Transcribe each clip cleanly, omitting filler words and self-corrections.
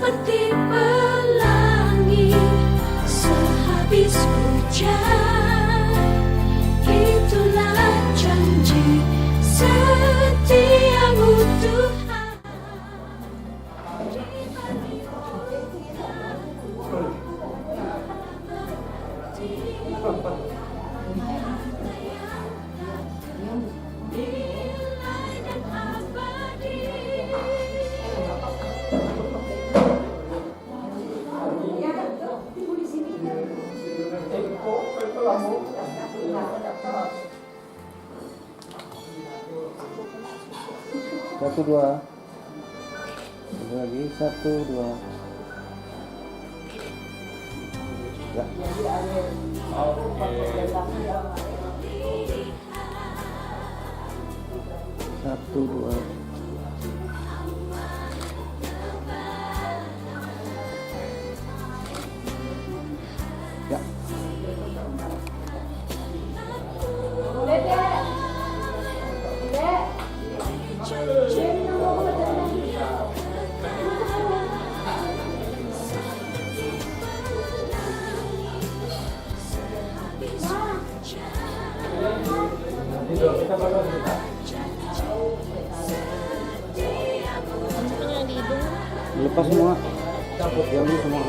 seperti pelangi sehabis hujan. Itulah janji setiamu Tuhan. Satu dua, lagi satu dua, ya. Satu dua, ya. Lepas semua, diambil semua.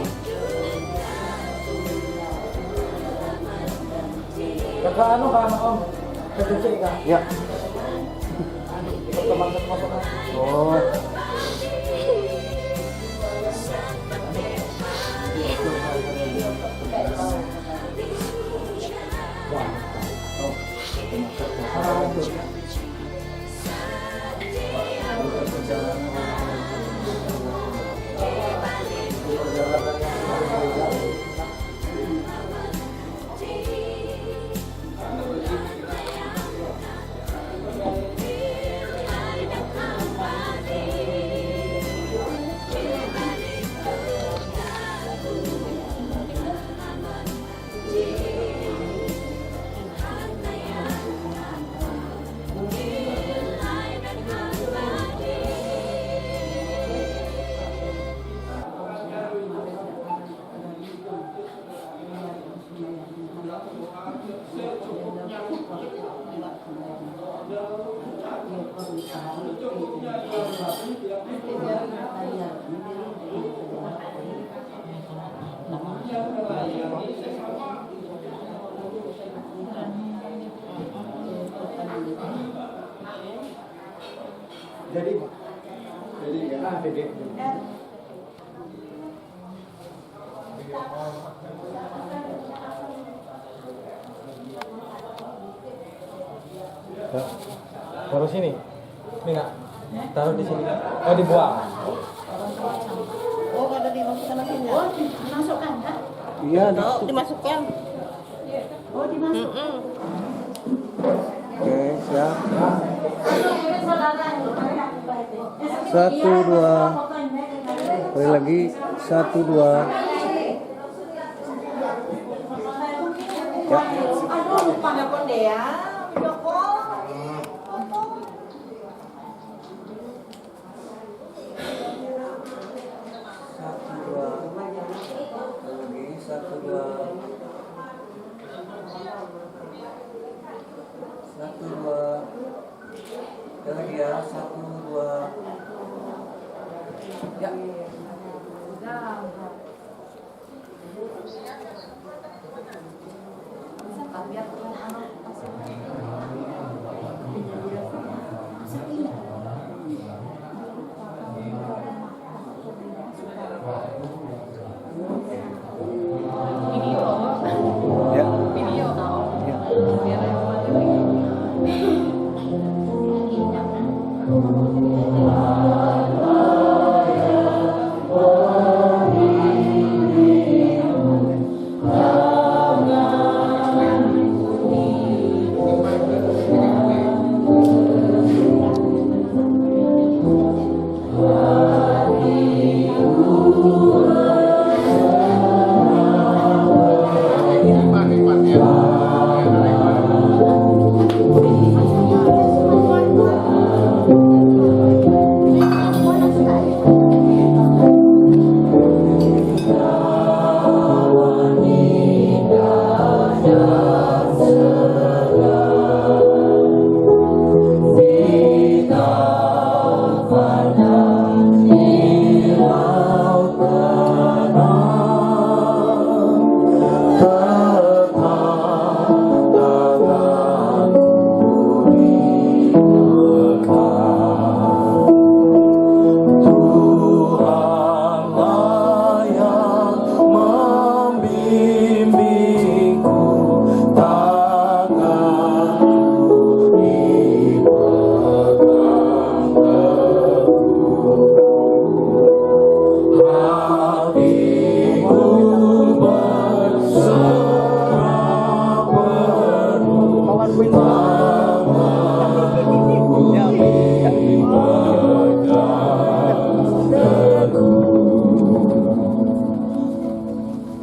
Kakak anu kan om, kecuci kan? Ya. Masuk. Oh. Jadi ya, jadi. Taruh sini. Ini enggak. Taruh di sini. Oh, dibuang. Oh, ada dimasukkan lagi ya? Oh, dimasukkan kan? Iya. Oh, dimasukkan. Oh, dimasukkan. Oke, siap. Satu dua, kali lagi satu dua. Ya. Aduh, lupa nelpon deh ya. Joko. Satu dua, lagi satu dua, satu dua, dan lagi ya satu dua, ya. Biar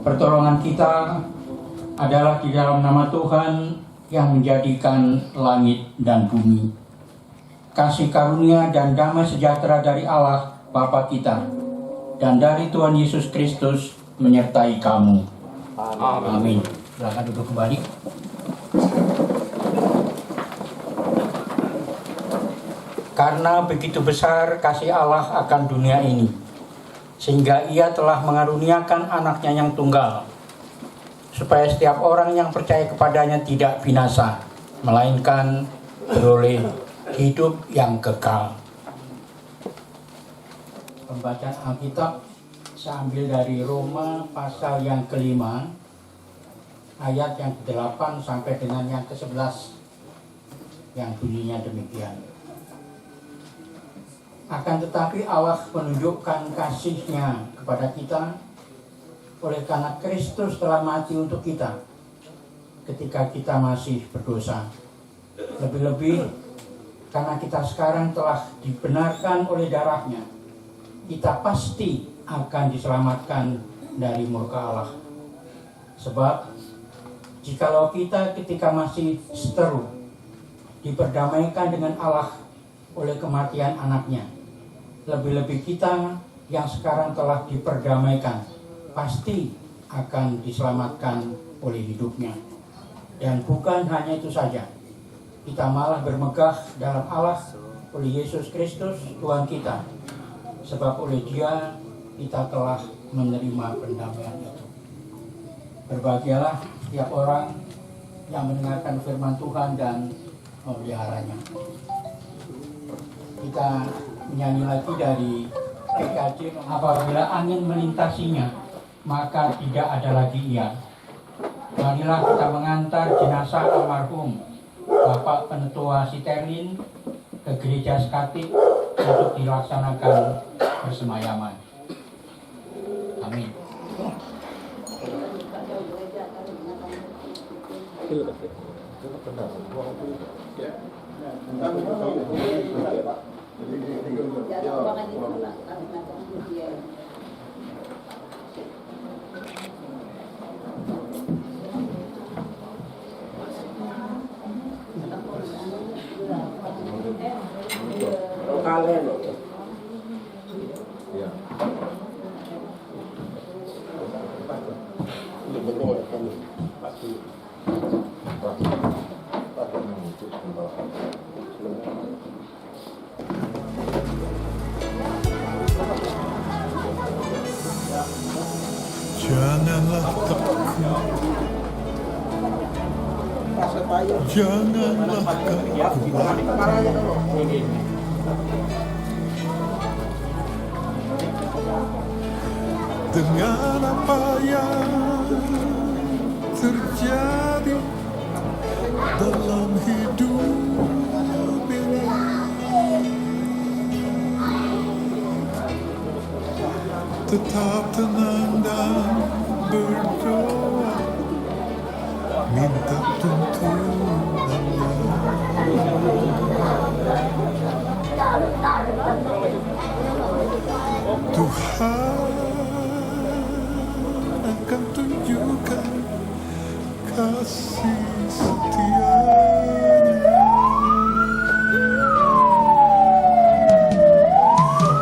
Pertolongan kita adalah di dalam nama Tuhan yang menjadikan langit dan bumi. Kasih karunia dan damai sejahtera dari Allah Bapa kita dan dari Tuhan Yesus Kristus menyertai kamu. Amin. Silakan duduk kembali. Karena begitu besar kasih Allah akan dunia ini, sehingga Ia telah mengaruniakan anaknya yang tunggal, supaya setiap orang yang percaya kepadanya tidak binasa, melainkan beroleh hidup yang kekal. Pembacaan Alkitab saya ambil dari Roma pasal yang ke-5, ayat yang ke-8 sampai dengan yang ke-11, yang bunyinya demikian. Akan tetapi Allah menunjukkan kasih-Nya kepada kita oleh karena Kristus telah mati untuk kita ketika kita masih berdosa. Lebih-lebih karena kita sekarang telah dibenarkan oleh darah-Nya, kita pasti akan diselamatkan dari murka Allah. Sebab jikalau kita ketika masih seteru diperdamaikan dengan Allah oleh kematian anaknya, lebih-lebih kita yang sekarang telah diperdamaikan pasti akan diselamatkan oleh hidupnya. Dan bukan hanya itu saja, kita malah bermegah dalam Allah oleh Yesus Kristus Tuhan kita, sebab oleh Dia kita telah menerima pendamaian itu. Berbahagialah setiap orang yang mendengarkan firman Tuhan dan memeliharanya. Kita menyanyi lagi dari PKJ, apabila angin melintasinya, maka tidak ada lagi ia. Marilah kita mengantar jenazah almarhum Bapak Penetua Siterlin ke gereja Skatik untuk dilaksanakan persemayaman. Amin. Janganlah takut, janganlah kaku. Dengan apa yang terjadi dalam hidup ini, tetap tenang dan berdoa, minta tuntunannya. Tuhan akan tunjukkan kasih setianya.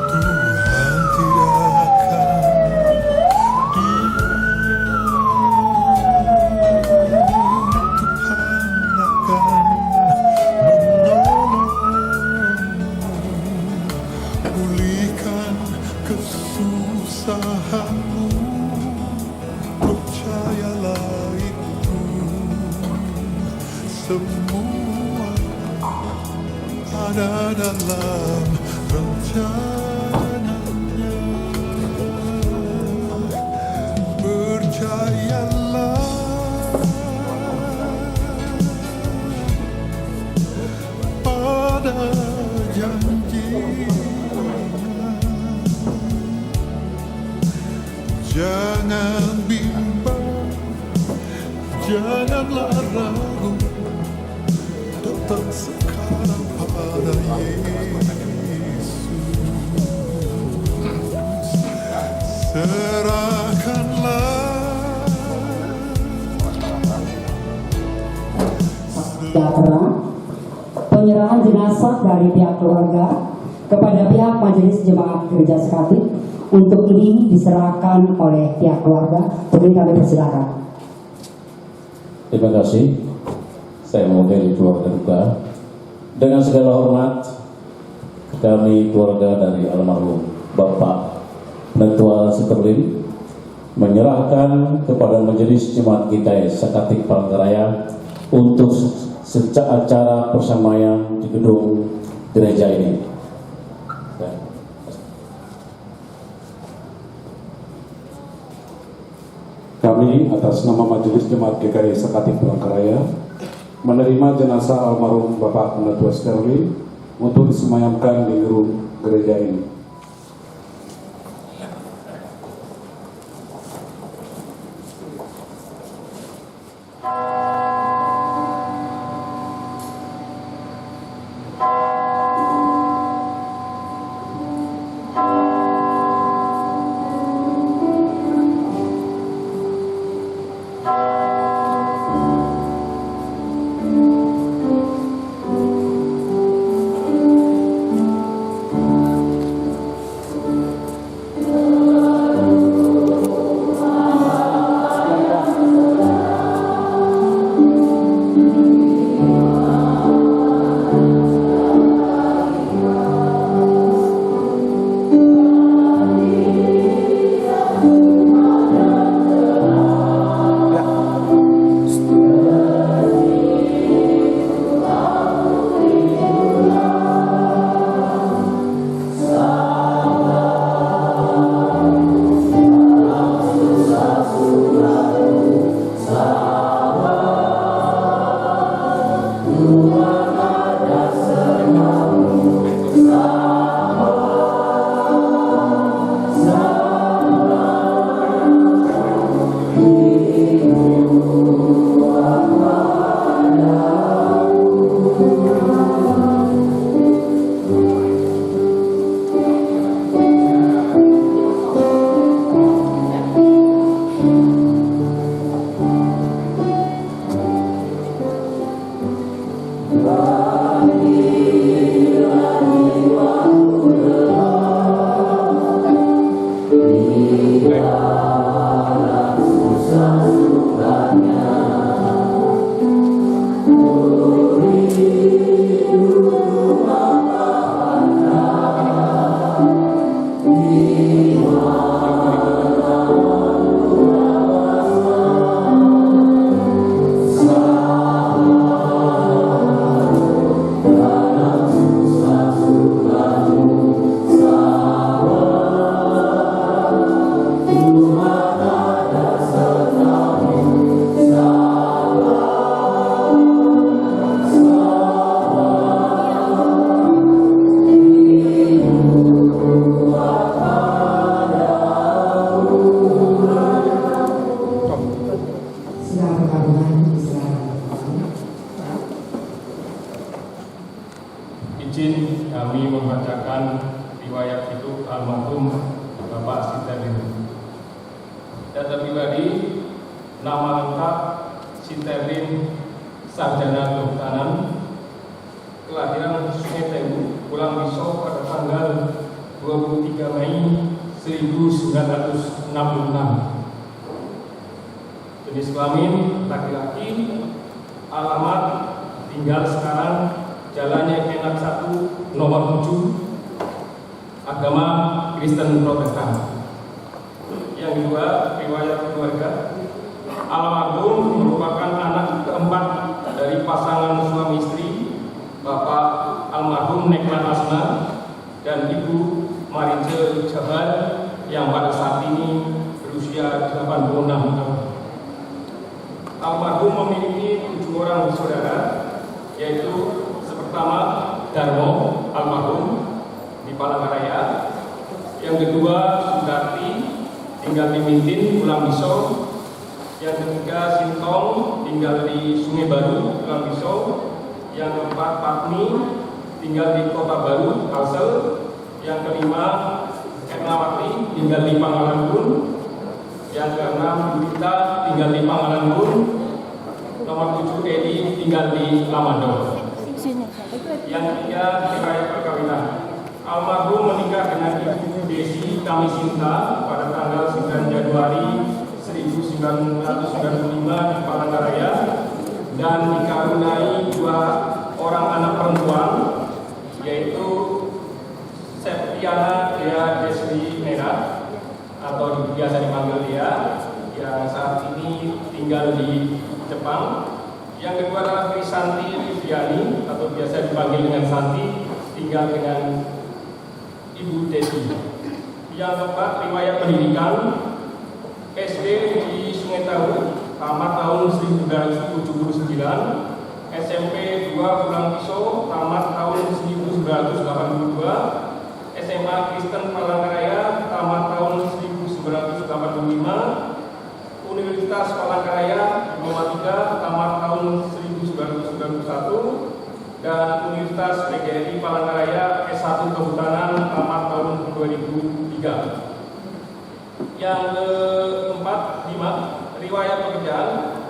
Tuhan tidak akan diam, Tuhan akan menolongmu, pulihkan kesusahanmu. Percayalah itu, semua ada dalam rencananya. Percayalah pada janji. Jangan bimbang, janganlah ragu, datang sekarang pada Yesus. Serahkanlah Sejahtera, penyerahan jenazah dari pihak keluarga kepada pihak Majelis Jemaat Gereja Sekatik untuk ini diserahkan oleh pihak keluarga. Jadi kami persilakan. Terima kasih. Saya mewakili keluarga duka. Dengan segala hormat, kami keluarga dari almarhum Bapak Penetua Siterlin menyerahkan kepada Majelis Jemaat GKI Sekatik Palangkaraya untuk acara persamaan di gedung gereja ini. Kami atas nama Majelis Jemaat GKI Sekatik Palangkaraya menerima jenazah almarhum Bapak Penetua Siterlin untuk disemayamkan di gedung gereja ini. Izin kami membacakan riwayat hidup almarhum Bapak Siterlin. Data pribadi, nama lengkap Siterlin Sarjana Kehutanan, kelahiran Sungai Tebu, Pulang Biso pada tanggal 23 Mei 1966. Jenis kelamin laki-laki, alamat tinggal sekarang Jalannya Enak 1 nomor 7, agama Kristen Protestan. Yang kedua, riwayat keluarga. Almarhum merupakan anak keempat dari pasangan suami istri Bapak almarhum Neklan Asna dan Ibu Marince Jabar yang pada saat ini berusia 86 tahun. Almarhum memiliki 7 orang saudara, yaitu pertama Darmo almarhum di Palangkaraya, yang kedua Sudarti tinggal di Mintin Pulang Biso, yang ketiga Sintong tinggal di Sungai Baru Pulang Biso, yang keempat Patmi tinggal di Kota Baru Kalsel, yang kelima Etnawati tinggal di Pangalangun, yang keenam Yudita tinggal di Pangalangun, nomor 7 Edi tinggal di Lamando. Yang ketiga, riwayat perkawinan. Almarhum menikah dengan Ibu Desi Kamisinta pada tanggal 9 Januari 1995 di Palangkaraya dan dikaruniai 2 orang anak perempuan, yaitu Septiana Dea Desri Nera atau biasa dipanggil Dea, yang saat ini tinggal di Jepang. Yang kedua adalah Krisanti Liviani atau biasa dipanggil dengan Santi, tinggal dengan Ibu Desi. Yang keempat, riwayat pendidikan. SD di Sungai Taru, tamat tahun 1979. SMP 2 Pulang Pisau, tamat tahun 1982. SMA Kristen Palangkaraya, tamat tahun 1985. Universitas Palangkaraya Diplomatika, tamat tahun 1991. Dan Universitas PGRI Palangkaraya S1 Kehutanan, tamat tahun 2003. Yang keempat, 5, riwayat pekerjaan.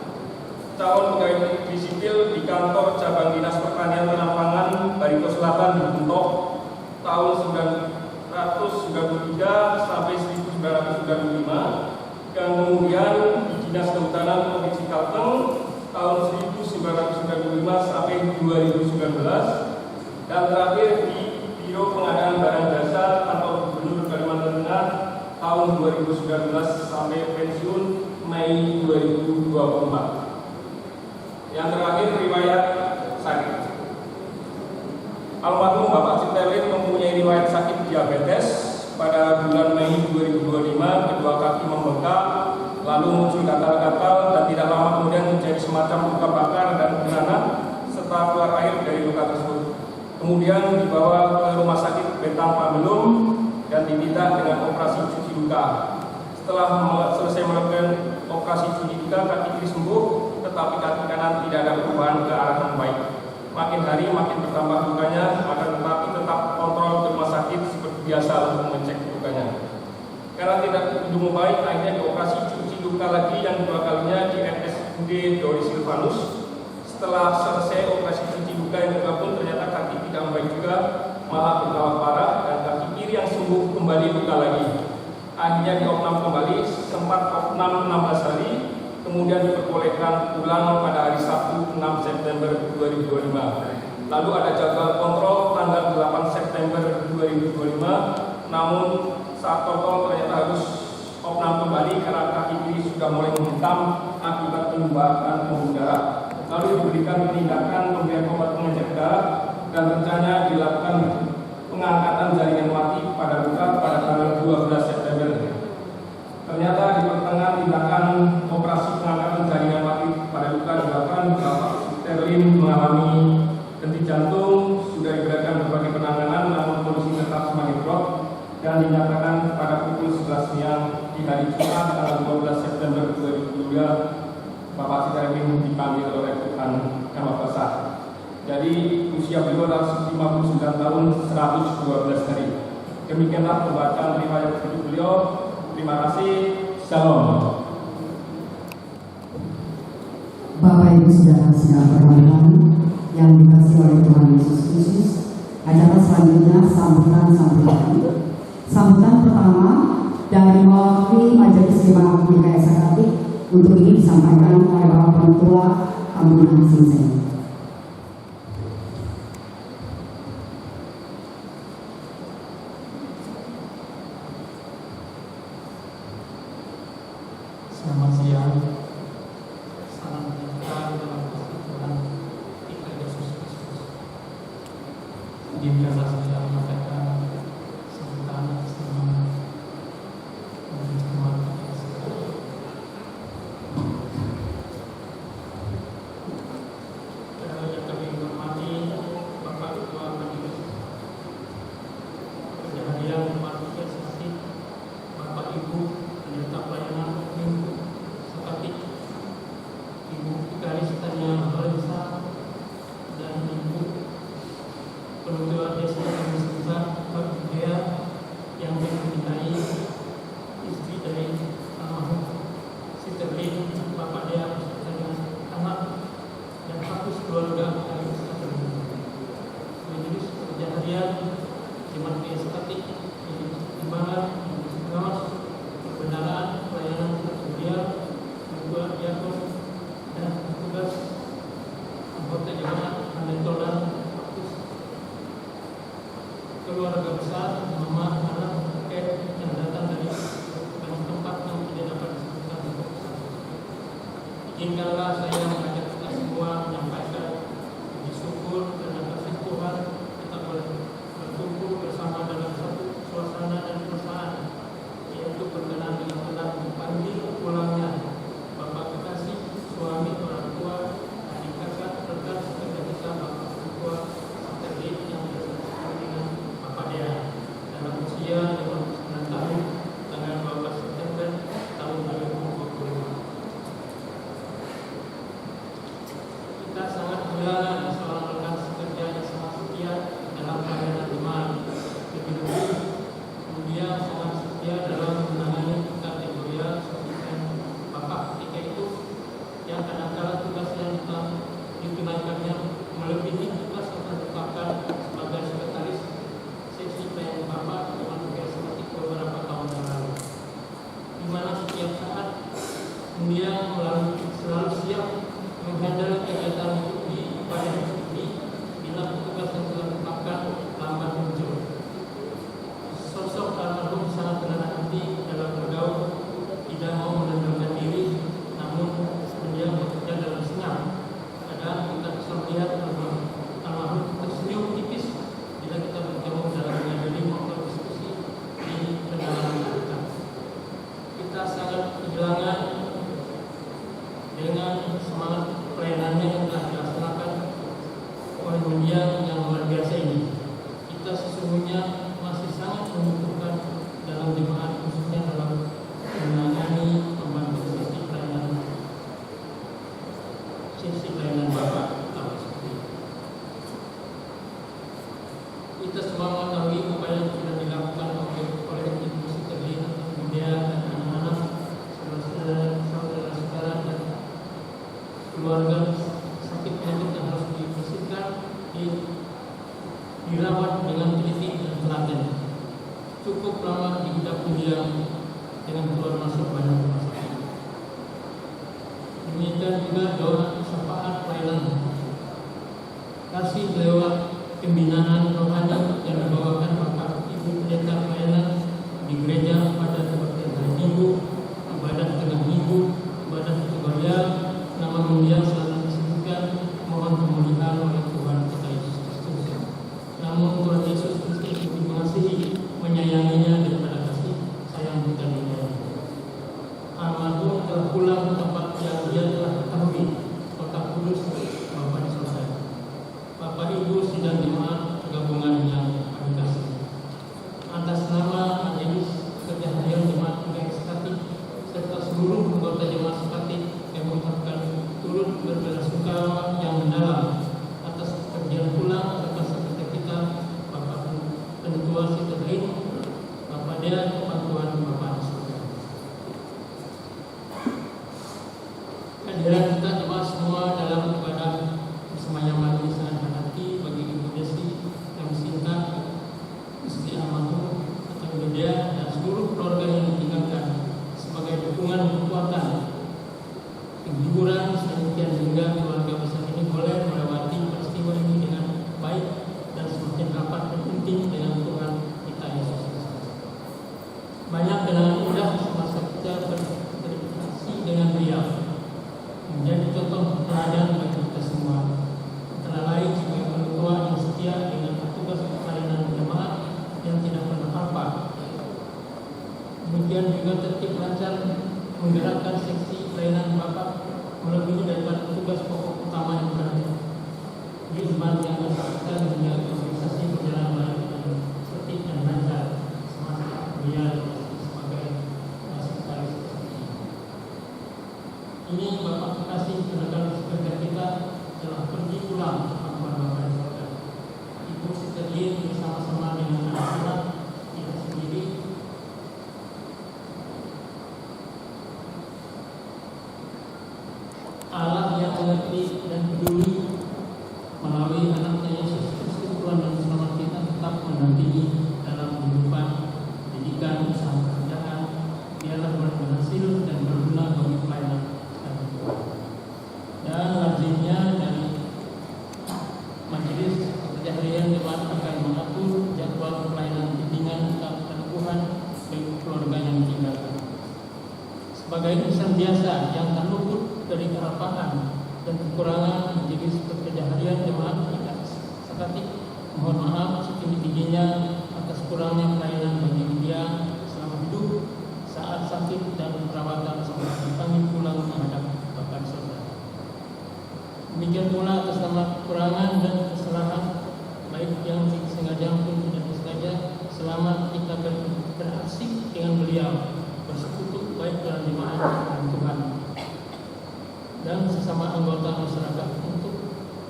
Calon pegawai negeri sipil di kantor cabang Dinas Pertanian dan Pangan Barito Selatan dibentuk tahun 1993 sampai 1995. Kemudian di Dinas Kehutanan Provinsi Kalteng tahun 1995 sampai 2019. Dan terakhir di Biro Pengadaan Barang Jasa atau Gubernur Kalimantan Tengah tahun 2019 sampai pensiun Mei 2024. Yang terakhir, riwayat sakit. Almarhum Bapak Cipterlin mempunyai riwayat sakit diabetes. Pada bulan Mei 2025, kedua kaki membengkak, lalu muncul gatal-gatal dan tidak lama kemudian menjadi semacam luka bakar dan beranak serta keluar air dari luka tersebut. Kemudian dibawa ke Rumah Sakit Bentang Pabelum dan ditindak dengan operasi cuci luka. Setelah selesai melakukan operasi cuci luka, kaki kiri sembuh, tetapi kaki kanan tidak ada perubahan ke arah yang baik. Makin hari makin bertambah lukanya, akan tetapi tetap kontrol ke rumah sakit seperti biasa untuk mengecek lukanya. Karena tidak kunjung baik, akhirnya operasi cuci luka lagi yang kedua kalinya di RSUD Dori Silvanus. Setelah selesai operasi cuci luka yang kedua pun ternyata kaki tidak baik juga, malah bertambah parah dan kaki kiri yang sembuh kembali luka lagi. Akhirnya diopnam kembali, sempat opnam 16 hari, kemudian diperbolehkan pulang pada hari Sabtu 6 September 2025. Lalu ada jadwal kontrol tanggal 8 September 2025, namun saat kontrol ternyata harus opnam kembali karena kaki kiri sudah mulai menghitam akibat penyumbatan pembuluh darah. Lalu diberikan tindakan pemberian obat pengecek darah dan rencananya dilakukan pengangkatan jaringan mati pada luka pada tanggal 12 September. Ternyata di pertengahan tindakan operasi pengangkatan jaringan mati pada luka dilakukan, Bapak Sterlin mengalami henti jantung, sudah diberikan berbagai penanganan, namun kondisi tetap semakin drop dan dinyatakan pada pukul 11 siang di hari Jumat tanggal 12 September 2022 Bapak Sterlin dipanggil oleh Tuhan Yang Maha Kuasa. Jadi usia beliau adalah 59 tahun 112 hari. Demikianlah pembacaan riwayat hidup beliau. Terima kasih. Shalom. Bapak Ibu Saudara sidang permohonan yang dikasihi oleh Tuhan Yesus Kristus, acara selanjutnya sambutan pertama dari mewakili Majelis Jemaat GKI Sakatik untuk ini disampaikan oleh Bapak Pentua Kambunan Sinseng. Selamat siang. Salam sejahtera dalam Tuhan kita Yesus Kristus. Izinkanlah saya menyampaikan sambutan atas nama Majelis Jemaat GKI Sakatik. Yang kami hormati Bapak Ketua Majelis, Kejadian Manusia Sisi, Bapak Ibu penyerta pelayanan Minggu Sakatik, Ibu Karistia Lorenza dan Ibu Penutua Desa tinggallah saya mengajak kita semua menyampaikan puji syukur dan kasih Tuhan. Kita boleh berkumpul bersama dalam satu suasana dan perasaan, yaitu berkenan dengan telah dipanggil pulangnya Bapak kekasih, suami, orang tua, adik kakak, rekan sekerja kita, Bapak tua, terlebih yang bersama dengan Bapak Dea dalam usia 59 tahun tanggal 12 September tahun 2025. Kita sangat kehilangan seorang rekan sekerja yang sangat setia dalam pelayanan jemaat. Lebih-lebih dia sangat setia dalam menangani kategori sosial Bapak ketika itu, yang kadang-kala tugas yang ditunaikannya melebihi tugas yang ditetapkan sebagai sekretaris seksi pelayanan Bapak dengan tugas seperti beberapa tahun yang lalu, di mana setiap saat dia selalu siap menghandle kegiatan di ibadah ini bila tugas yang telah ditetapkan lambat muncul. Sosok almarhum sangat rendah hati dalam bergaul, tidak mau menundukkan diri, namun dia bekerja dalam senyap. Kadang kita bisa melihat almarhum tersenyum tipis bila kita bertemu dalam mengadili maupun diskusi di kedalaman kita. Kita sangat kehilangan dengan semangat pelayanannya yang telah dilaksanakan oleh mendiang yang luar biasa ini. Kita sesungguhnya masih sangat membutuhkan dalam jemaat, khususnya dalam menangani membantu sisi pelayanan Bapak atau seperti itu. Kita semua mengetahui upaya yang sudah dilakukan oleh Ibu Siti atau Bunda dan anak-anak, saudara-saudara dan keluarga sakit penyakit yang harus dibersihkan, dirawat dengan teliti dan telaten. Cukup lama dihidup dia dengan keluar masuk banyak rumah sakit. Demikian juga doa syafaat pelayanan kasih lewat pembinaan rohani yang dibawakan Bapak Ibu Pendeta pelayanan di gereja pada hari Minggu, ibadah tengah minggu, ibadah tutorial, nama mulia selalu disebutkan, mohon pemulihan oleh Tuhan kita Yesus Kristus. Namun Tuhan Yesus Kristus lebih mengasihi, menyayanginya daripada kasih sayang kita dunia. Almarhum telah pulang ke tempat yang dia telah ketahui, kota Kudus, Bapak di surga. Bapak Ibu sidang jemaat gabungan yang kami kasih, atas nama Majelis Kerja Harian Jemaat Gereja Sekatik serta seluruh anggota jemaat Sekatik, kami mengucapkan turut berbelasungkawa yang mendalam atas pekerjaan pulang serta sekerja kita, Bapak Pentua Siti, Bapak Dea, bantuan Bapak di surga. Kehadiran kita jemaat semua dalam ibadah bersemayam ini sangat berarti bagi Ibu Desi yang Sinta, istri almarhum atau Ibu Dea dan seluruh keluarga yang ditinggalkan, sebagai dukungan kekuatan hiburan sedemikian hingga keluarga besar ini boleh melewati peristiwa ini dengan baik dan semakin rapat dan intim dengan Tuhan kita Yesus Kristus. Banyak dengan mudah semasa kita berinteraksi dengan Beliau, menjadi contoh teladan bagi kita semua. Antara lain sebagai pentua yang setia dengan tugas pelayanan jemaat yang tidak pernah hampa. Demikian juga tertib lancar menggerakkan seksi pelayanan Bapak melebihi daripada tugas pokok utama yang berada di iman yang bersangkutan hingga organisasi berjalan baik dan tertib dan lancar semasa Beliau sebagai sekretaris seksi. Ini Bapak kekasih rekan sekerja kita telah pergi pulang ke pangkuan Bapak di surga. Ibu Siti bersama-sama dengan anak-anak kita sendiri Allah yang mengerti dan peduli melalui anaknya Yesus Kristus Tuhan dan Selamat kita tetap mendampingi dalam kehidupan, pendidikan, usaha pekerjaan. Biarlah berhasil dan berguna bagi pelayanan kami. Dan lazimnya dari Majelis Kerja Harian Jemaat akan mengatur jadwal pelayanan bimbingan keteguhan bagi keluarga yang ditinggalkan. Sebagai insan biasa yang tak luput dari kealpaan dan kekurangan menjadi keseharian jemaat kita sekati. Mohon maaf setinggi-tingginya atas kurangnya pelayanan bagi dia selama hidup, saat sakit dan perawatan sampai dipanggil pulang menghadap Bapa di surga. Demikian pula atas nama kekurangan dan kesalahan baik yang disengaja maupun tidak disengaja selama kita berasik dengan beliau, bersekutu baik dalam jemaat dan Tuhan dan sesama anggota masyarakat. Untuk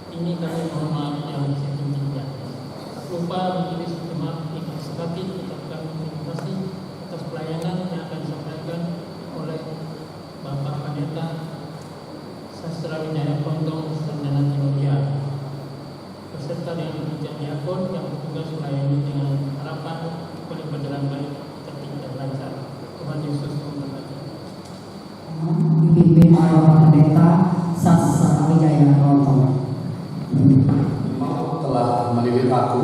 ini kami mohon maaf yang setinggi-tingginya. Lupa majelis jemaat kita sekati ucapkan terima kasih atas pelayanan yang akan disampaikan oleh Bapak Pendeta Sastra Wijaya Pondong Serdana Timoria beserta dengan pimpinan diakon yang bertugas melayani dengan harapan boleh berjalan baik, tertib dan lancar. Tuhan Yesus memberkati. Dipimpin oleh Bapak Pendeta Sastra Wijaya Pondong. Maut telah melilit aku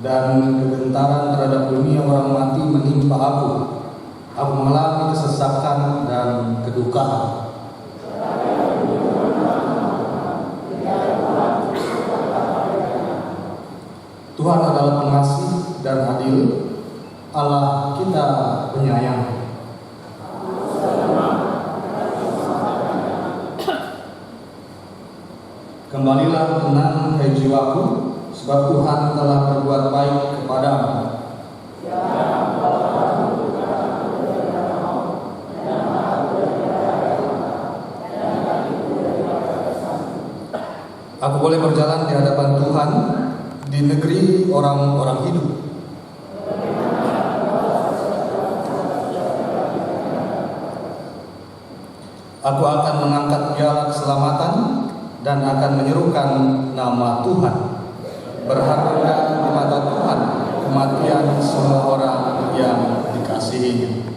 dan kegentaran terhadap dunia orang mati menimpa aku. Aku mengalami kesesakan dan kedukaan. Tuhan adalah pengasih dan adil, Allah kita penyayang. Kembalilah tenang hai jiwaku, sebab Tuhan telah berbuat baik kepadamu. Aku boleh berjalan di hadapan Tuhan di negeri orang-orang hidup. Aku akan mengangkat piala keselamatan dan akan menyerukan nama Tuhan. Berharga di mata Tuhan kematian semua orang yang dikasihinya.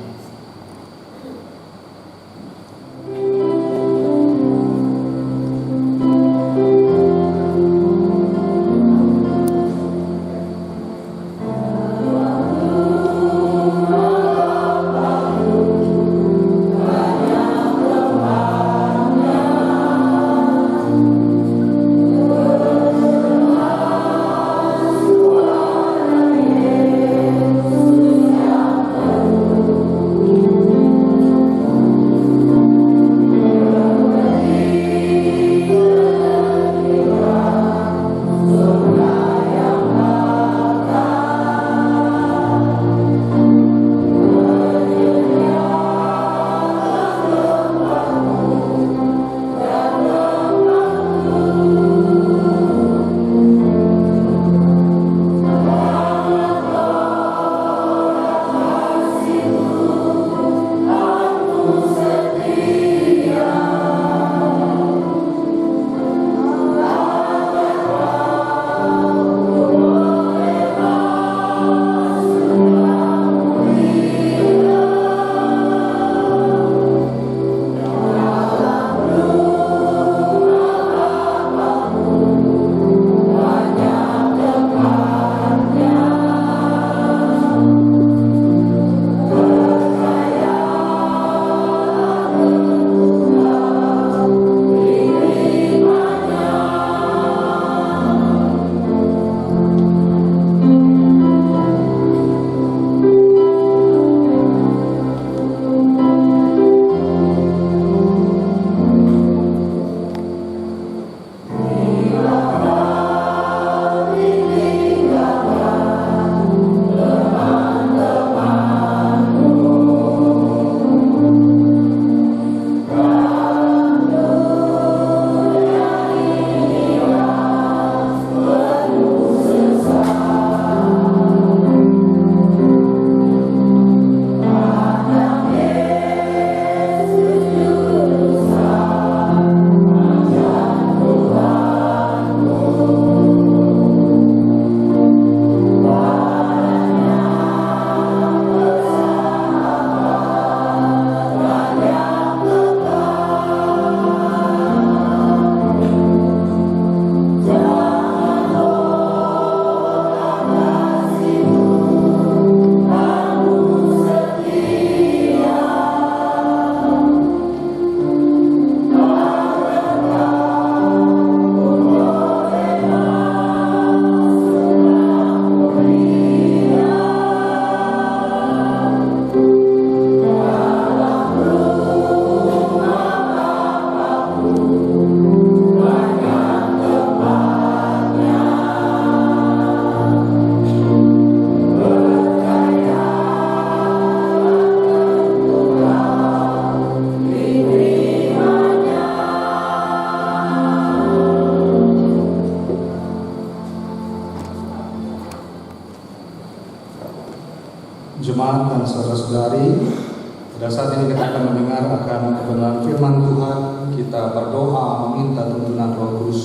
mendengar akan kebenaran firman Tuhan, kita berdoa meminta tuntunan Roh Kudus.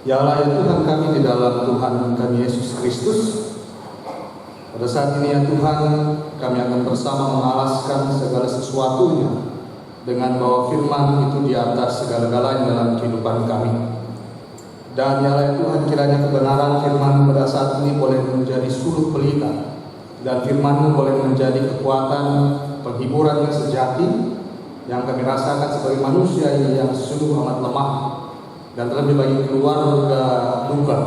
Ya Allah ya Tuhan kami di dalam Tuhan kami Yesus Kristus, pada saat ini ya Tuhan kami akan bersama mengalaskan segala sesuatunya dengan bawa firman itu di atas segala-galanya dalam kehidupan kami. Dan ya Allah ya Tuhan kiranya kebenaran firman pada saat ini boleh menjadi suluh pelita, dan firman-Mu boleh menjadi kekuatan penghiburan yang sejati yang kami rasakan sebagai manusia yang sungguh amat lemah dan terlebih bagi keluarga duka.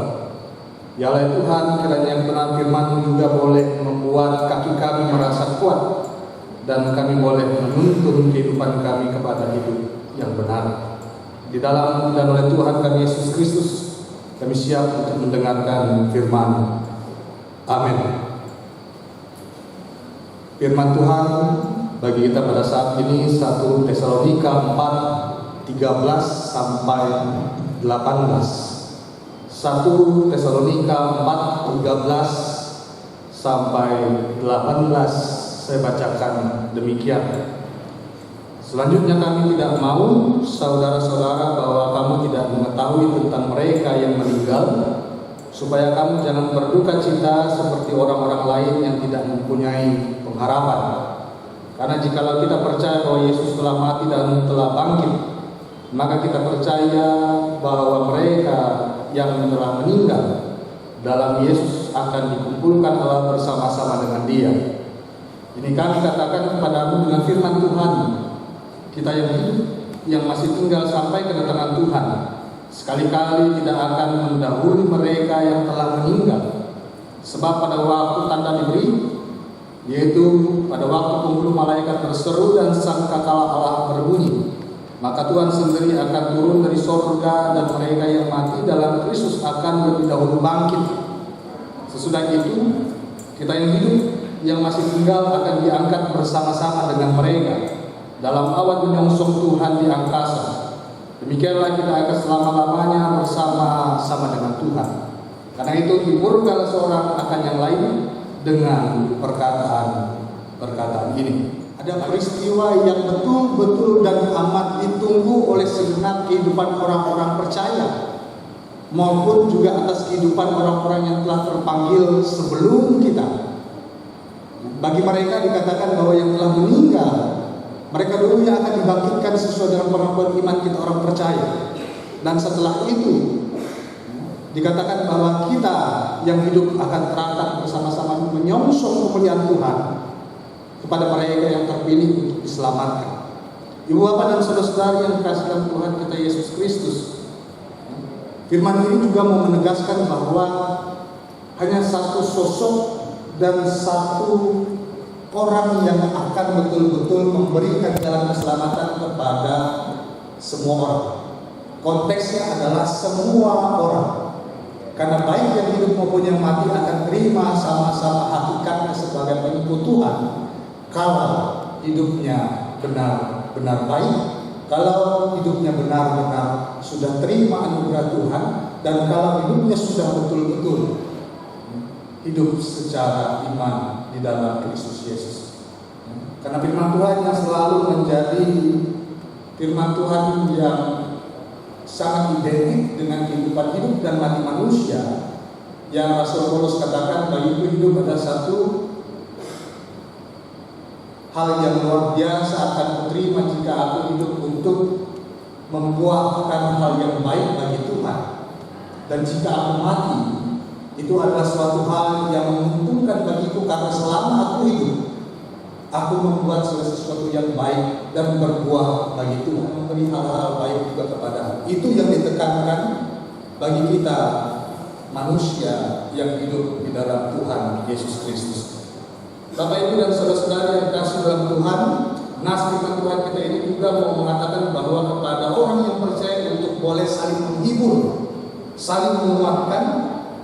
Ya Allah Tuhan, kiranya yang benar firman-Mu juga boleh membuat kaki kami merasa kuat dan kami boleh menuntun kehidupan kami kepada hidup yang benar. Di dalam dan oleh Tuhan kami Yesus Kristus, kami siap untuk mendengarkan firman. Amin. Firman Tuhan bagi kita pada saat ini 1 Tesalonika 4:13 sampai 18. 1 Tesalonika 4:13 sampai 18 saya bacakan demikian. Selanjutnya kami tidak mau saudara-saudara bahwa kamu tidak mengetahui tentang mereka yang meninggal, supaya kamu jangan berduka cita seperti orang-orang lain yang tidak mempunyai pengharapan. Karena jikalau kita percaya bahwa Yesus telah mati dan telah bangkit, maka kita percaya bahwa mereka yang telah meninggal dalam Yesus akan dikumpulkan Allah bersama-sama dengan Dia. Ini kami katakan kepadamu dengan firman Tuhan. Kita yang hidup, yang masih tinggal sampai kedatangan Tuhan, sekali-kali tidak akan mendahului mereka yang telah meninggal. Sebab pada waktu tanda diberi, yaitu pada waktu penghulu malaikat berseru dan sangkakala Allah berbunyi, maka Tuhan sendiri akan turun dari surga dan mereka yang mati dalam Kristus akan lebih dahulu bangkit. Sesudah itu, kita yang hidup, yang masih tinggal akan diangkat bersama-sama dengan mereka dalam awan menyongsong Tuhan di angkasa. Demikianlah kita akan selama-lamanya bersama-sama dengan Tuhan. Karena itu hiburkanlah seorang akan yang lain dengan perkataan ini. Ada peristiwa yang betul-betul dan amat ditunggu oleh segenap kehidupan orang-orang percaya, maupun juga atas kehidupan orang-orang yang telah terpanggil sebelum kita. Bagi mereka dikatakan bahwa yang telah meninggal, mereka dulunya akan dibangkitkan sesuai dengan pengakuan iman kita orang percaya. Dan setelah itu dikatakan bahwa kita yang hidup akan terangkat bersama-sama menyongsong kemuliaan Tuhan kepada mereka yang terpilih untuk diselamatkan. Ibu bapak dan saudara-saudara yang dikasihi dalam Tuhan kita Yesus Kristus, firman ini juga mau menegaskan bahwa hanya satu sosok dan satu orang yang akan betul-betul memberikan jalan keselamatan kepada semua orang. Konteksnya adalah semua orang. Karena baik yang hidup maupun yang mati akan terima sama-sama hakikatnya sebagai pengikut Tuhan. Kalau hidupnya benar-benar baik, kalau hidupnya benar-benar sudah terima anugerah Tuhan, dan kalau hidupnya sudah betul-betul hidup secara iman di dalam Kristus Yesus. Karena firman Tuhan yang selalu menjadi firman Tuhan yang sangat identik dengan kehidupan hidup dan mati manusia, yang Rasul Paulus katakan bagiku hidup adalah satu hal yang luar biasa akan kuterima jika aku hidup untuk membuahkan hal yang baik bagi Tuhan, dan jika aku mati itu adalah suatu hal yang menguntungkan bagiku, karena selama aku hidup aku membuat sesuatu yang baik dan berbuah bagi Tuhan, memberi hal-hal baik juga kepada. Itu yang ditekankan bagi kita manusia yang hidup di dalam Tuhan Yesus Kristus. Bapak Ibu dan saudara-saudara yang kasih dalam Tuhan, nas firman Tuhan kita ini juga mau mengatakan bahwa kepada orang yang percaya untuk boleh saling menghibur, saling menguatkan,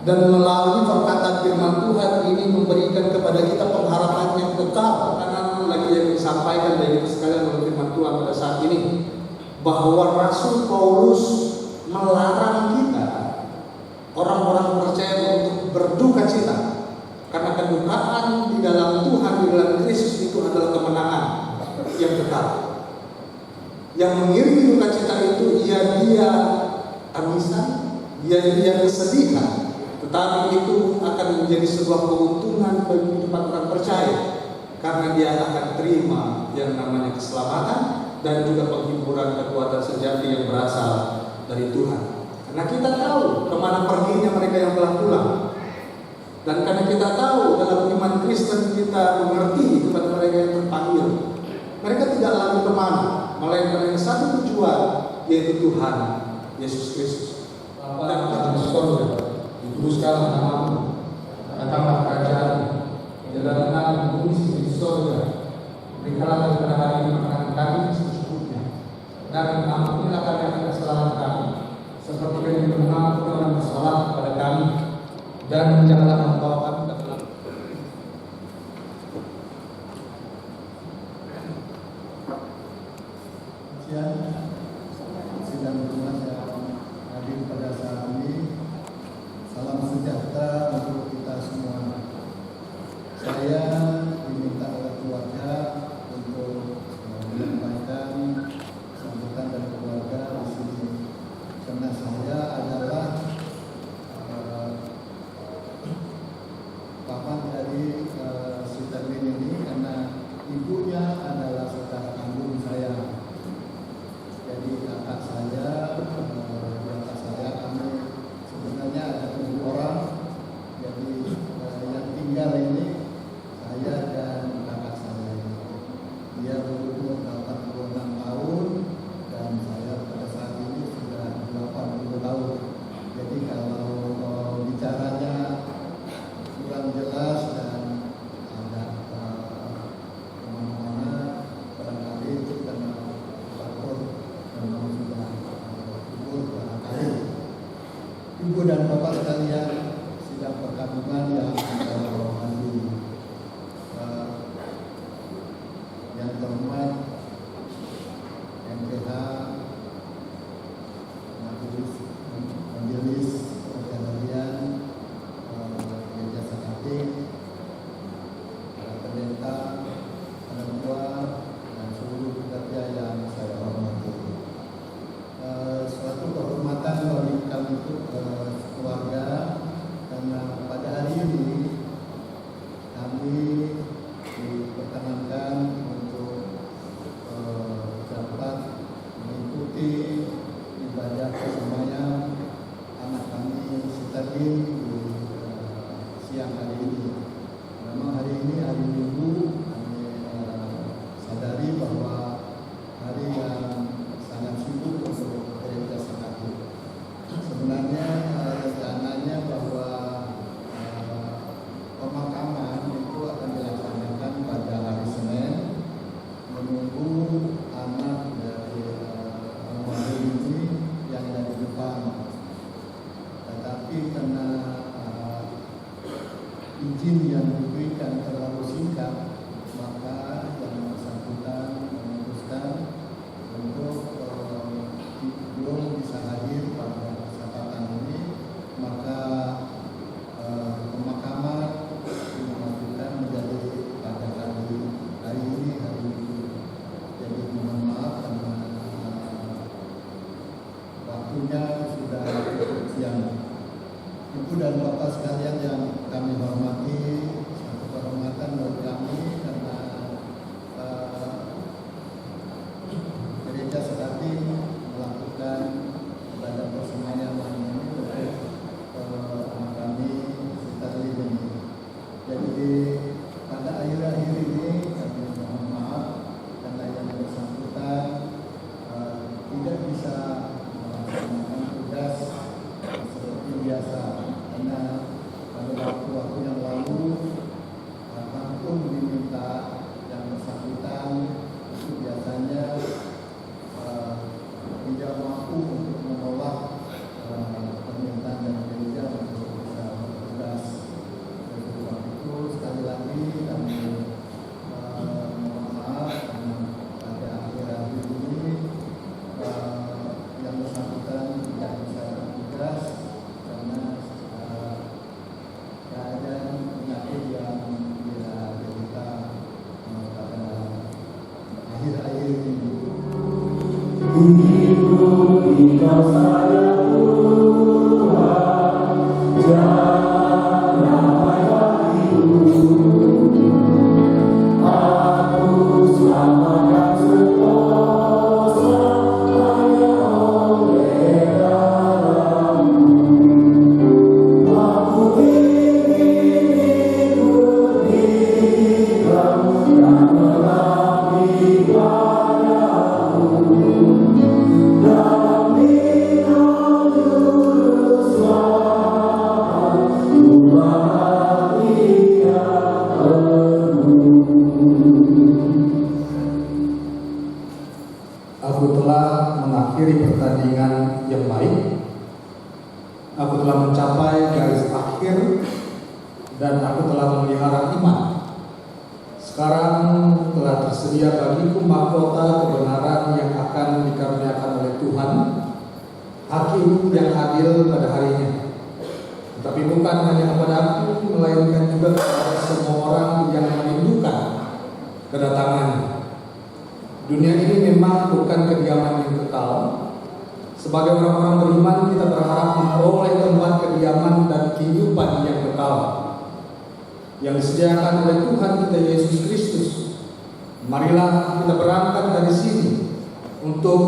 dan melalui perkataan firman Tuhan ini memberikan kepada kita pengharapan yang kekal. Karena lagi yang disampaikan dari kita sekalian oleh firman Tuhan pada saat ini, bahwa Rasul Paulus melarang kita orang-orang percaya untuk berduka cita Karena kedukaan di dalam Tuhan, di dalam Kristus itu adalah kemenangan yang kekal. Yang mengiringi duka cita itu dia tangisan, dia kesedihan, tetapi itu akan menjadi sebuah keuntungan bagi kehidupan orang percaya, karena dia akan terima yang namanya keselamatan dan juga penghiburan kekuatan sejati yang berasal dari Tuhan. Karena kita tahu kemana perginya mereka yang telah pulang, dan karena kita tahu dalam iman Kristen kita mengerti kepada mereka yang terpanggil, mereka tidak lagi kemana, melainkan yang satu tujuan, yaitu Tuhan Yesus Kristus. Dan kita bersyukur, dikuduskanlah namamu, datanglah kerajaan, jalankan bumi di surga, berikanlah kepada hari ini makanan kami secukupnya, dan ampunilah kami akan kesalahan kami, seperti kami mengampuni orang bersalah kepada kami, dan janganlah membawa kami ke dalam sidang rumah yang hadir pada saat ini. Salam sejahtera untuk kita semua. Saya diminta oleh keluarga untuk menyampaikan sambutan dari keluarga di sini, karena saya adalah paman dari si Termin ini, karena ibunya adalah saudara kandung saya. Jadi kakak saya kami sebenarnya ada 7 orang. Jadi yang tinggal ini saya dan kakak saya. Dia berumur 86 tahun dan saya pada saat ini sudah 80 tahun. Jadi kalau bicaranya kurang jelas dan ada kemana-mana, barangkali itu karena faktor memang sudah umur barangkali. Ibu dan bapak sekalian, sidang perkampungan yang saya hormati, yang terhormat MPH, Majelis Pergantian Gereja Sakating, para pendeta, penatua, dan seluruh pekerja yang saya hormati. Suatu kehormatan bagi kami itu keluarga, karena pada hari ini kami diperkenankan untuk dapat mengikuti ibadah kesemayam anak kami Sitermin di siang hari ini. Memang hari ini hari Minggu, kami sadari bahwa hari yang sangat sibuk untuk gereja Sakating. Sebenarnya rencananya bahwa pemakaman itu akan dilaksanakan pada hari Senin, menunggu anak dari almarhum ini yang ada di depan. Tetapi karena izin yang diberikan terlalu singkat, maka yang bersangkutan memutuskan untuk belum bisa hadir pada kesempatan ini, maka pemakaman dimajukan menjadi pada hari ini, hari Minggu. Jadi mohon maaf karena waktunya sudah cukup siang. Ibu dan bapak sekalian yang kami hormati, ikuti kau saja Tuhan, jangan bagiku. Aku selamatkan sentosa hanya oleh darah-Mu. Aku ingin ikut Dikau dan mengabdi padamu. Dalam bina juru selamat, ku bahagia penuh. Aku telah mengakhiri pertandingan yang baik. Aku telah mencapai garis akhir dan aku telah memelihara iman. Sekarang telah tersedia bagiku mahkota kebenaran yang akan dikaruniakan oleh Tuhan, Hakim yang adil pada harinya. Tetapi bukan hanya kepada aku, melainkan juga kepada semua orang yang merindukan kedatangannya. Dunia ini memang bukan kediaman yang kekal. Sebagai orang-orang beriman, kita berharap memperoleh tempat kediaman dan kehidupan yang kekal yang disediakan oleh Tuhan kita Yesus Kristus. Marilah kita berangkat dari sini untuk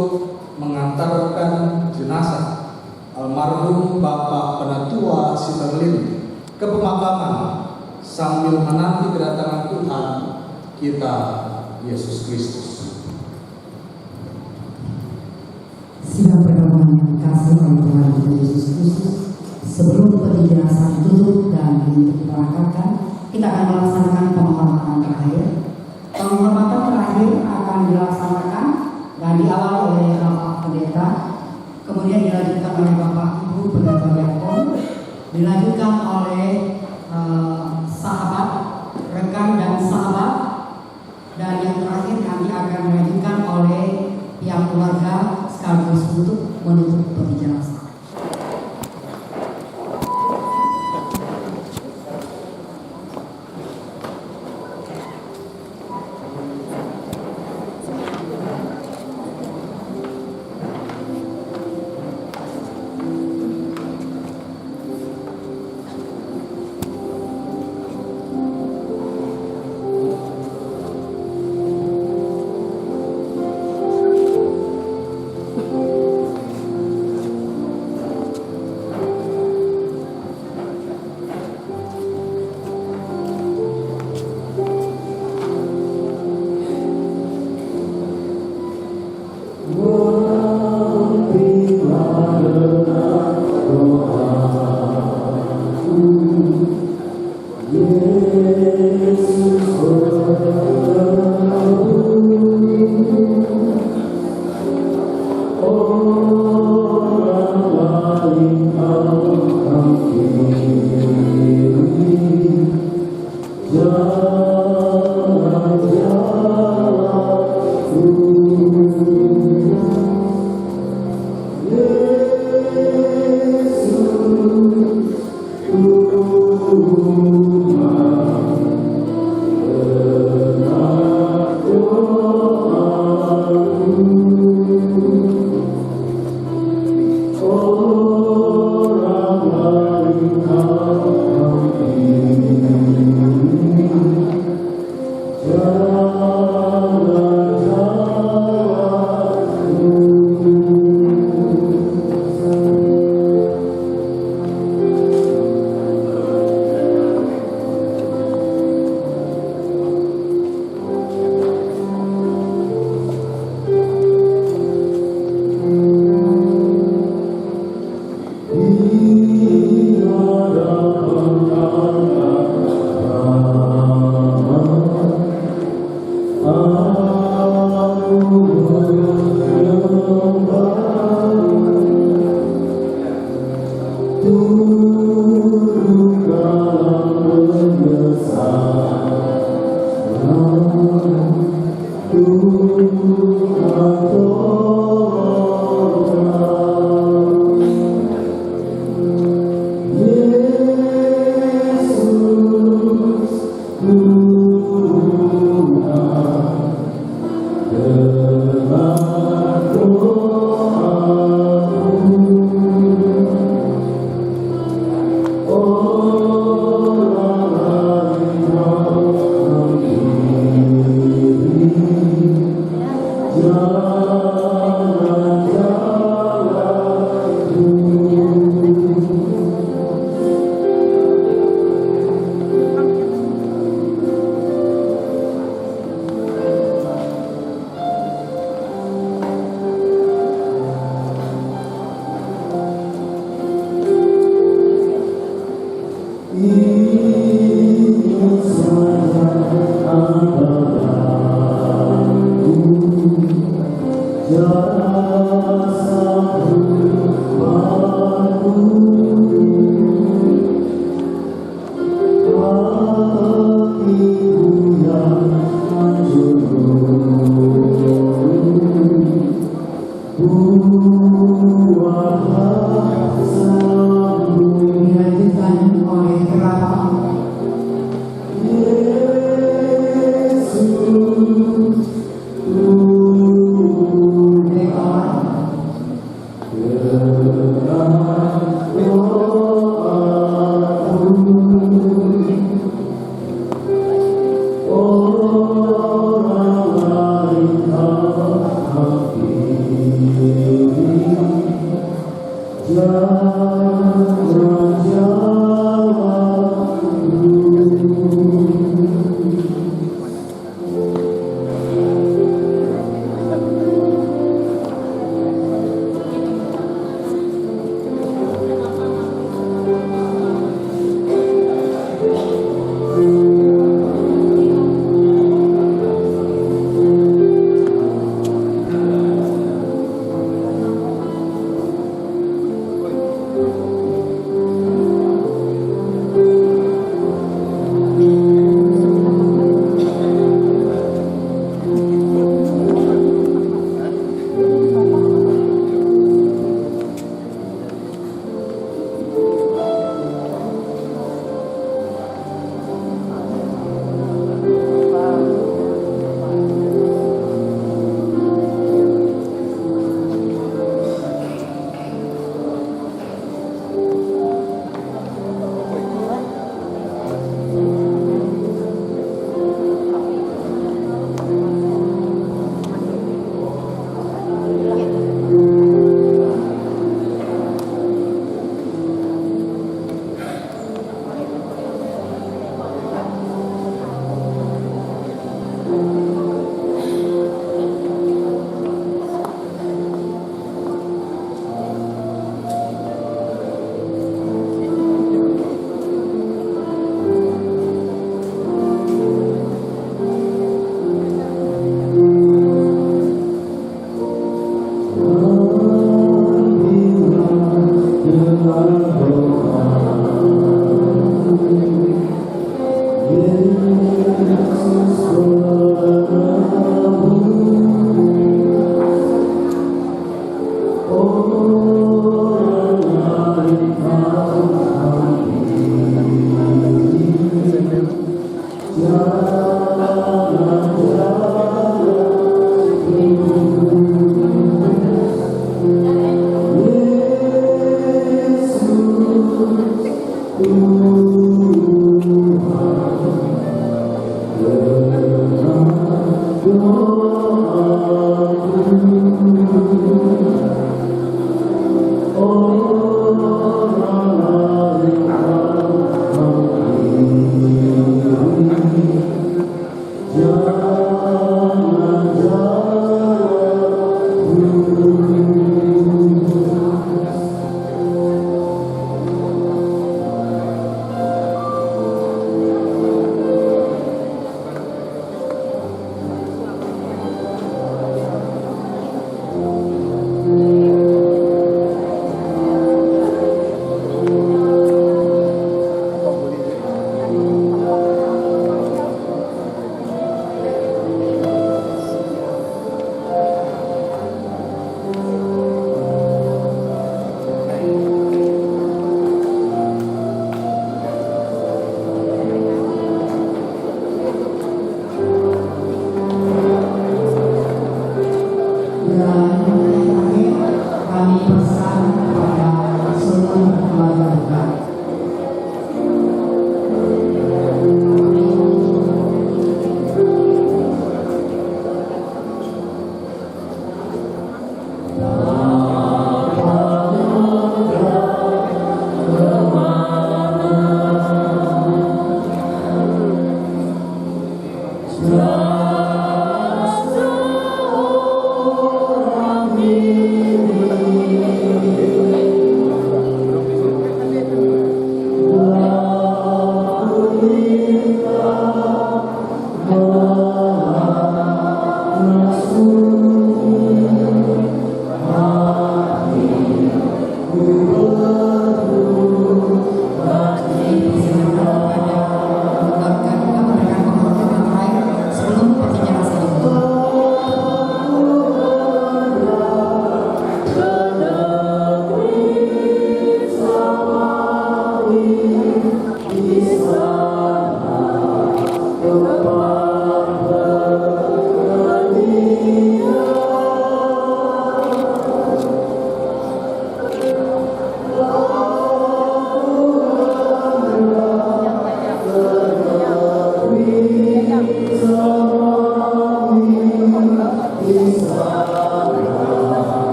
mengantarkan jenazah almarhum Bapak Penatua Simerlin ke pemakaman sambil menanti kedatangan Tuhan kita Yesus Kristus. Sidang perdamaian yang dikasih oleh Tuhan kita Yesus Kristus, sebelum peti jenazah ditutup dan diberangkatkan, kita akan melaksanakan penghormatan terakhir. Penghormatan terakhir akan dilaksanakan dan diawali oleh Bapak Pendeta, kemudian dilanjutkan oleh Bapak Ibu Pendeta Diakon, dilanjutkan oleh sahabat, rekan dan sahabat, dan yang terakhir nanti akan dilanjutkan oleh pihak keluarga sekaligus untuk menutup peti jenazah.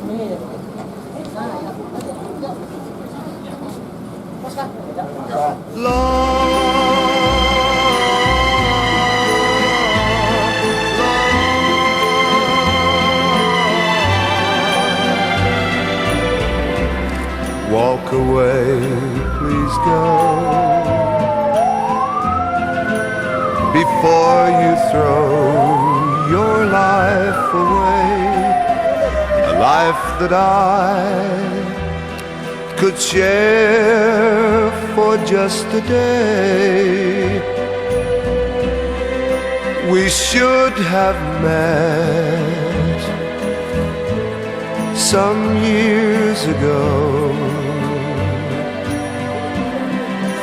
Ini Walk away, please go, before you throw your life away, a life that I could share for just a day. We should have met some years ago.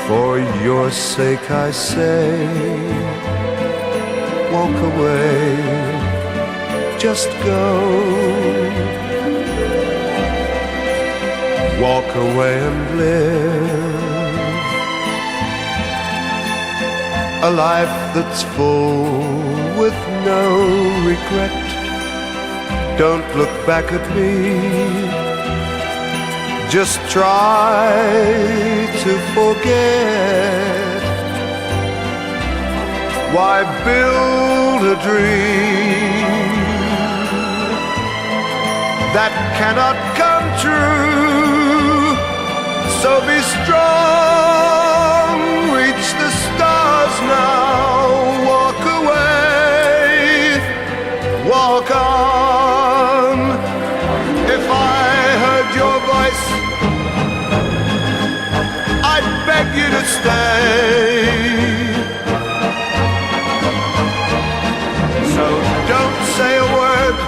For your sake I say, walk away, just go. Walk away and live a life that's full with no regret. Don't look back at me, just try to forget. Why build a dream that cannot come true? So be strong, reach the stars now. Walk away, walk on. If I heard your voice, I'd beg you to stay. So don't say a word,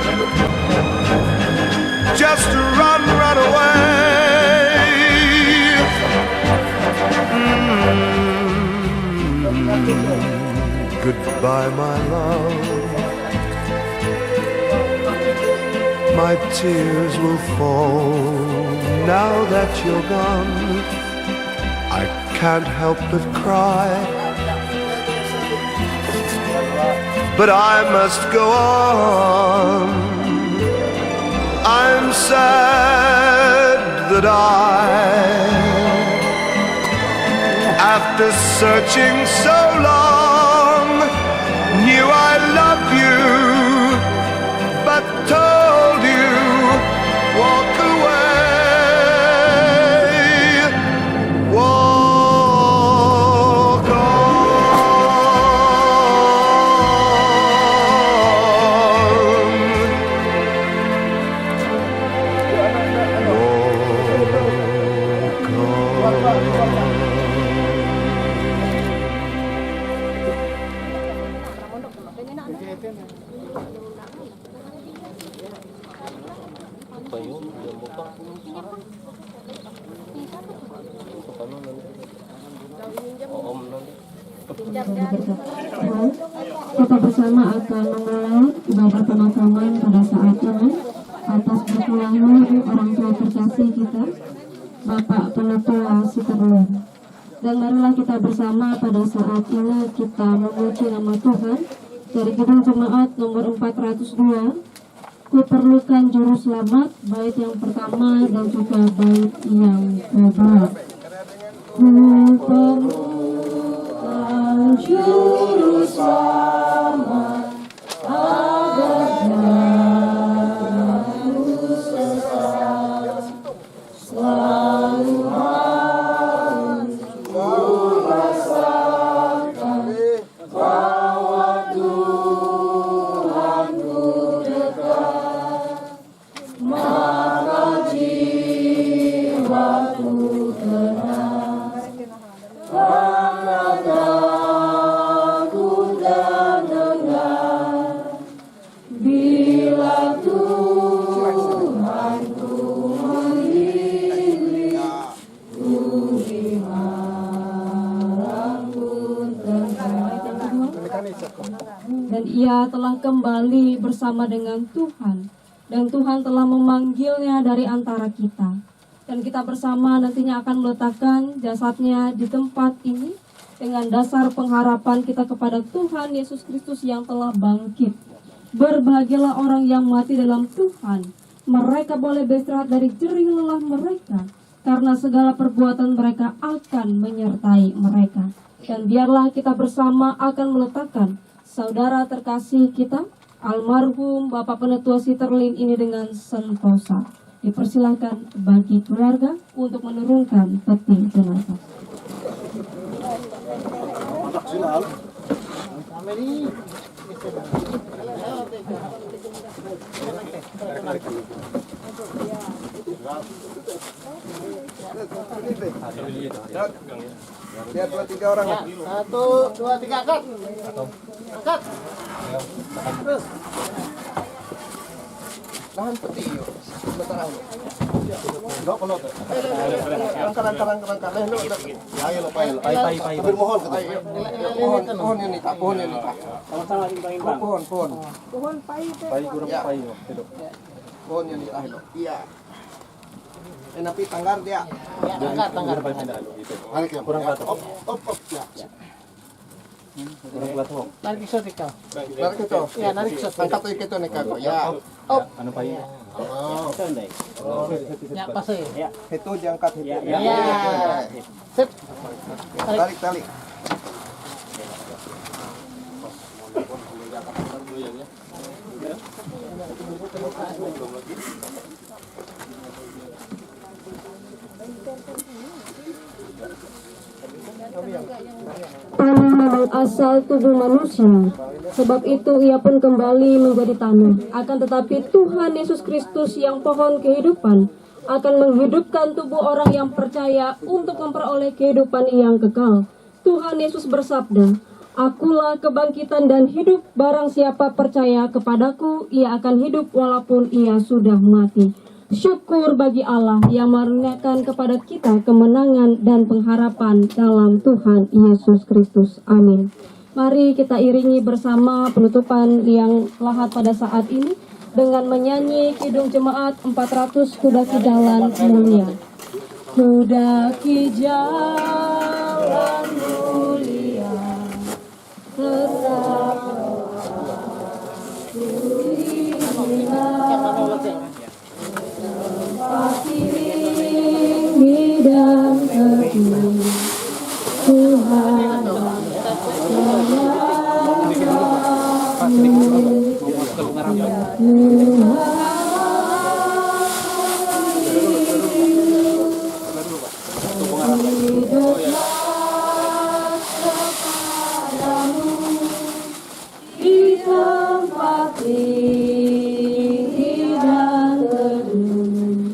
just run, run away. Goodbye, my love. My tears will fall now that you're gone. I can't help but cry, but I must go on. I'm sad that after searching so long, knew I loved you, but told you, walk away, walk on. Kita bersama akan menggelar ibadah pemakaman pada saat ini atas berpulangnya orang tua terkasih kita, Bapak Penetua Siterlun. Dan marilah kita bersama pada saat ini kita memuji nama Tuhan dari gedung jemaat nomor 402. Ku perlukan juru selamat, bait yang pertama dan juga bait yang kedua. Ku perlukan juru selamat agar jalanku sesat, selalu harus ku rasakan bahwa Tuhanku dekat, maka jiwaku tenang, karena takut dan dengar bila Tuhanku mengiring, ku dimarahku tenang. Dan ia telah kembali bersama dengan Tuhan, dan Tuhan telah memanggilnya dari antara kita. Dan kita bersama nantinya akan meletakkan jasadnya di tempat ini dengan dasar pengharapan kita kepada Tuhan Yesus Kristus yang telah bangkit. Berbahagialah orang yang mati dalam Tuhan, mereka boleh beristirahat dari jerih lelah mereka, karena segala perbuatan mereka akan menyertai mereka. Dan biarlah kita bersama akan meletakkan saudara terkasih kita, almarhum Bapak Penetua Siterlin ini dengan sentosa. Dipersilahkan bagi keluarga untuk menurunkan peti jenazah. Lihat 2-3 orang. 1, 2, 3 angkat. Angkat. Terus. Tahan peti yuk. Bentar aja. Enggak kalau. Angkat. Ayo lo, pai. Bermohon katanya. Pohon ini, pohon ini. Sama-sama imbang. Pohon. Pohon pai. Pai kurang pai. Pohon ini ayo. Iya. Napi tanggar dia. Tanggar. Kurang batuk. Op. Ya. Kurang batuk. Narik sotika. Ya, narik sotika. Angkat itu nih kak. Ya. Op. Anu pai. Oh. Ya, pas ya. Itu diangkat itu. Ya. Sip. Tarik. Tanah memang asal tubuh manusia, sebab itu ia pun kembali menjadi tanah. Akan tetapi Tuhan Yesus Kristus yang pohon kehidupan akan menghidupkan tubuh orang yang percaya untuk memperoleh kehidupan yang kekal. Tuhan Yesus bersabda, "Akulah kebangkitan dan hidup, barang siapa percaya kepadaku, ia akan hidup walaupun ia sudah mati." Syukur bagi Allah yang mengaruniakan kepada kita kemenangan dan pengharapan dalam Tuhan Yesus Kristus. Amin. Mari kita iringi bersama penutupan yang lahat pada saat ini dengan menyanyi Kidung Jemaat 400 Kudaki Jalan Mulia. Kudaki jalan mulia, tetap tinggi dan teguh, Tuhan di tempat tinggi dan teduh,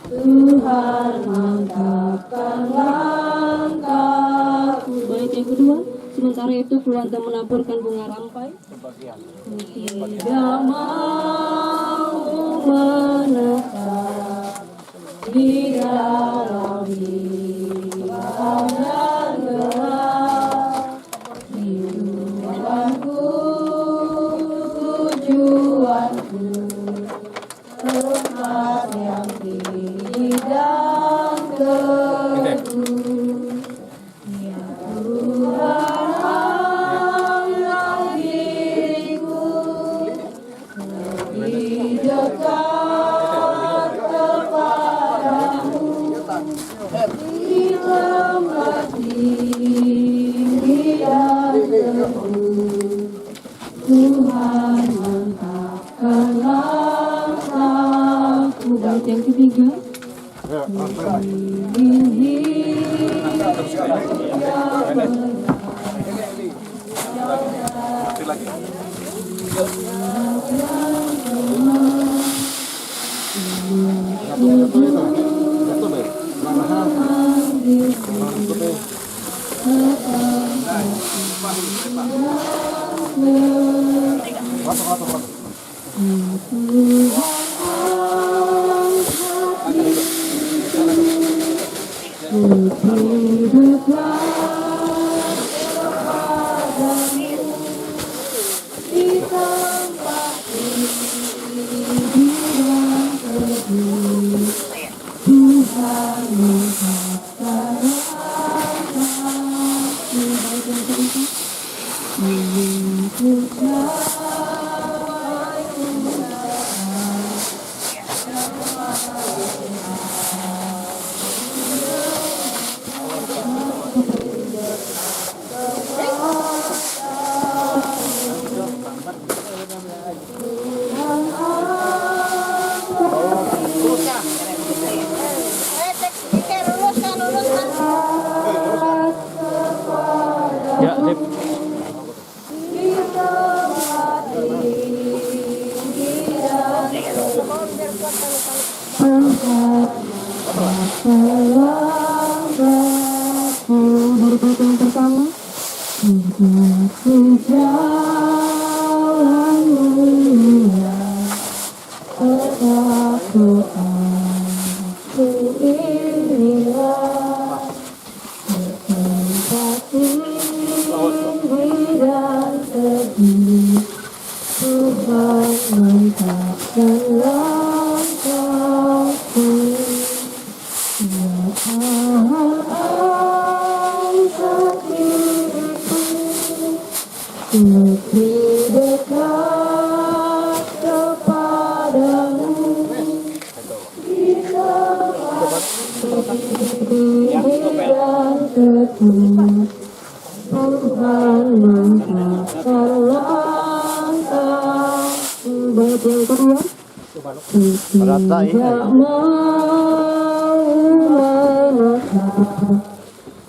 Tuhan mantapkan langkahku. Bait yang kedua, sementara itu keluarga menaburkan bunga rampai. Tidak mau menetap di dalam hilang dan gelap, rinduanku, tujuanku, tempat yang tinggi dan teguh, ya Tuhan angkat diriku lebih dekat kepadamu di tempat tinggi dan teguh, Tuhan mantapkan langkahku. Bait yang ketiga, Dari bait yang pertama, ku jalan mulia, tetap doaku inilah, bertempat tinggi dan teduh, Tuhan mantapkan langkahku. Ya angkat diriku lebih dekat kepadamu, di tempat tinggi dan teduh, Tuhan mantapkan langkahku. Bait yang kedua, tidak mau menetap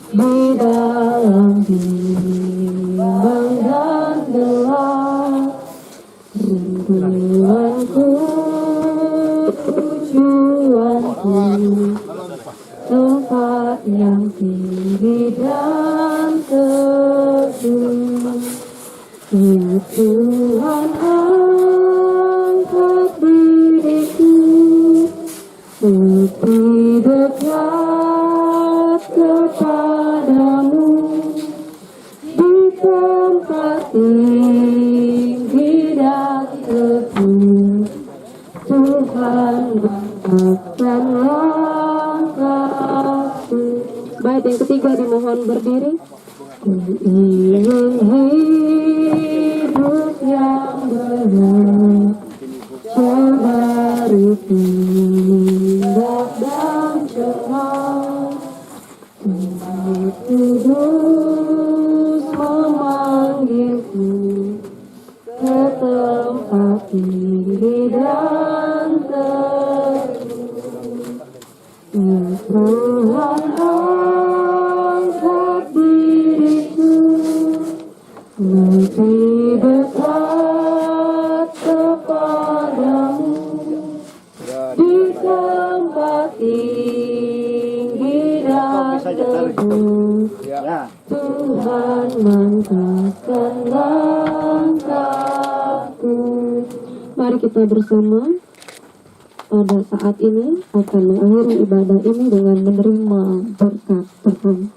di dalam bimbang dan gelap, rinduanku, tujuanku, tempat yang tinggi dan teduh. Ya Tuhan, angkat diriku lebih dekat kepadamu, di tempat tinggi dan teduh, Tuhan mantapkan langkahku. Bait yang ketiga dimohon berdiri. Ku ingin hidup yang benar, dari tindak dan cermat, Tuhan kudus memanggilku ke tempat tinggi dan teduh. Ya Tuhan, angkat diriku lebih dekat kepadamu, di tempat tinggi dan teduh, Tuhan mantapkan langkahku. Mari kita bersama pada saat ini akan mengakhiri ibadah ini dengan menerima berkat Tuhan.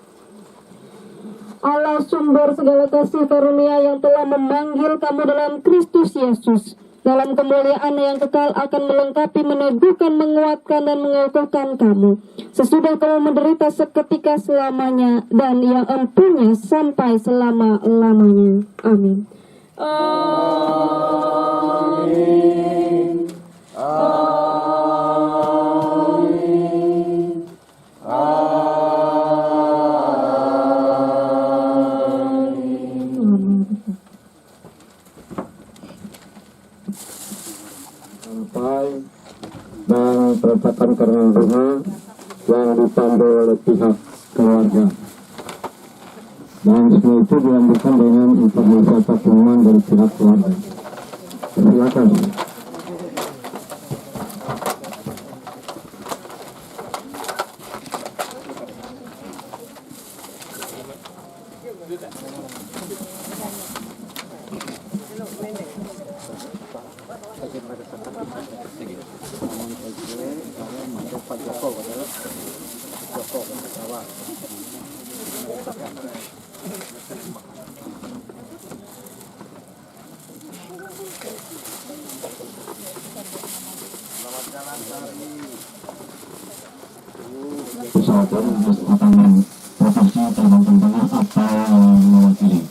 Allah sumber segala kasih karunia yang telah memanggil kamu dalam Kristus Yesus dalam kemuliaan yang kekal akan melengkapi, meneguhkan, menguatkan dan mengukuhkan kamu sesudah kamu menderita seketika selamanya dan yang empunya sampai selama-lamanya. Amin. Amin. Dan perletakan karena rumah yang dipandu oleh pihak keluarga, dan semua itu dilanjutkan dengan informasi atau pengumuman dari pihak keluarga. Silakan. Usahakan kesempatan profesi terbang tengah apa yang mewakili.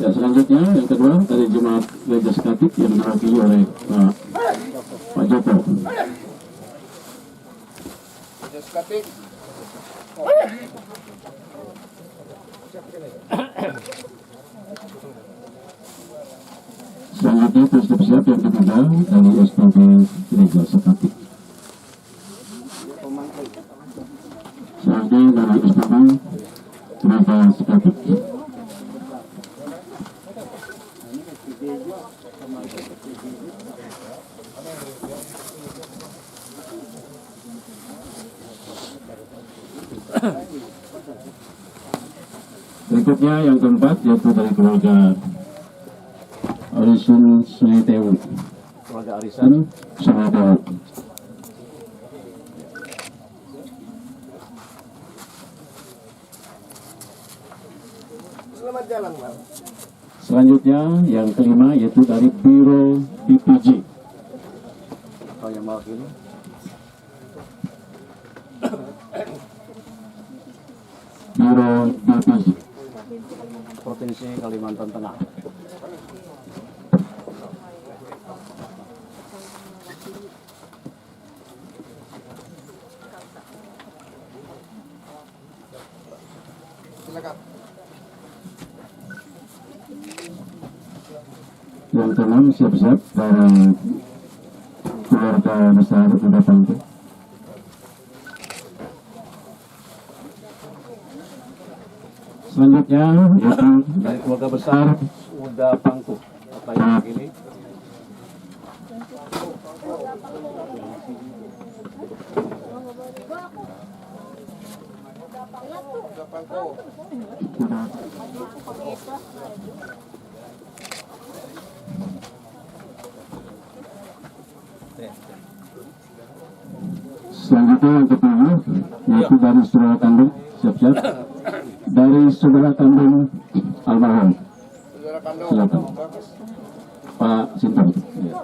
Ya, selanjutnya yang kedua dari Jemaat Gereja Sekatik yang diwakili oleh Pak Joko. Selanjutnya terus siap yang ketiga dari SPB Gereja Sekatik. SPD dari SPD Gereja Sekatik. Berikutnya yang keempat yaitu dari keluarga Arisun Sungai Tewu. Keluarga Arisan Sungai Tewu. Selamat jalan, Bang. Selanjutnya yang kelima yaitu dari Biro PPG. Oh, yang mewakili. Biro PPG. Provinsi Kalimantan Tengah. Silakan. Yang keenam siap-siap dari keluarga besar Uda Pangku. Selanjutnya yaitu Dari keluarga besar Uda Pangku. Apa yang begini? Uda Pangku. Selanjutnya yang ketiga yaitu dari saudara kandung, siap-siap dari saudara kandung almarhum. Silakan Pak Sinton. Ya.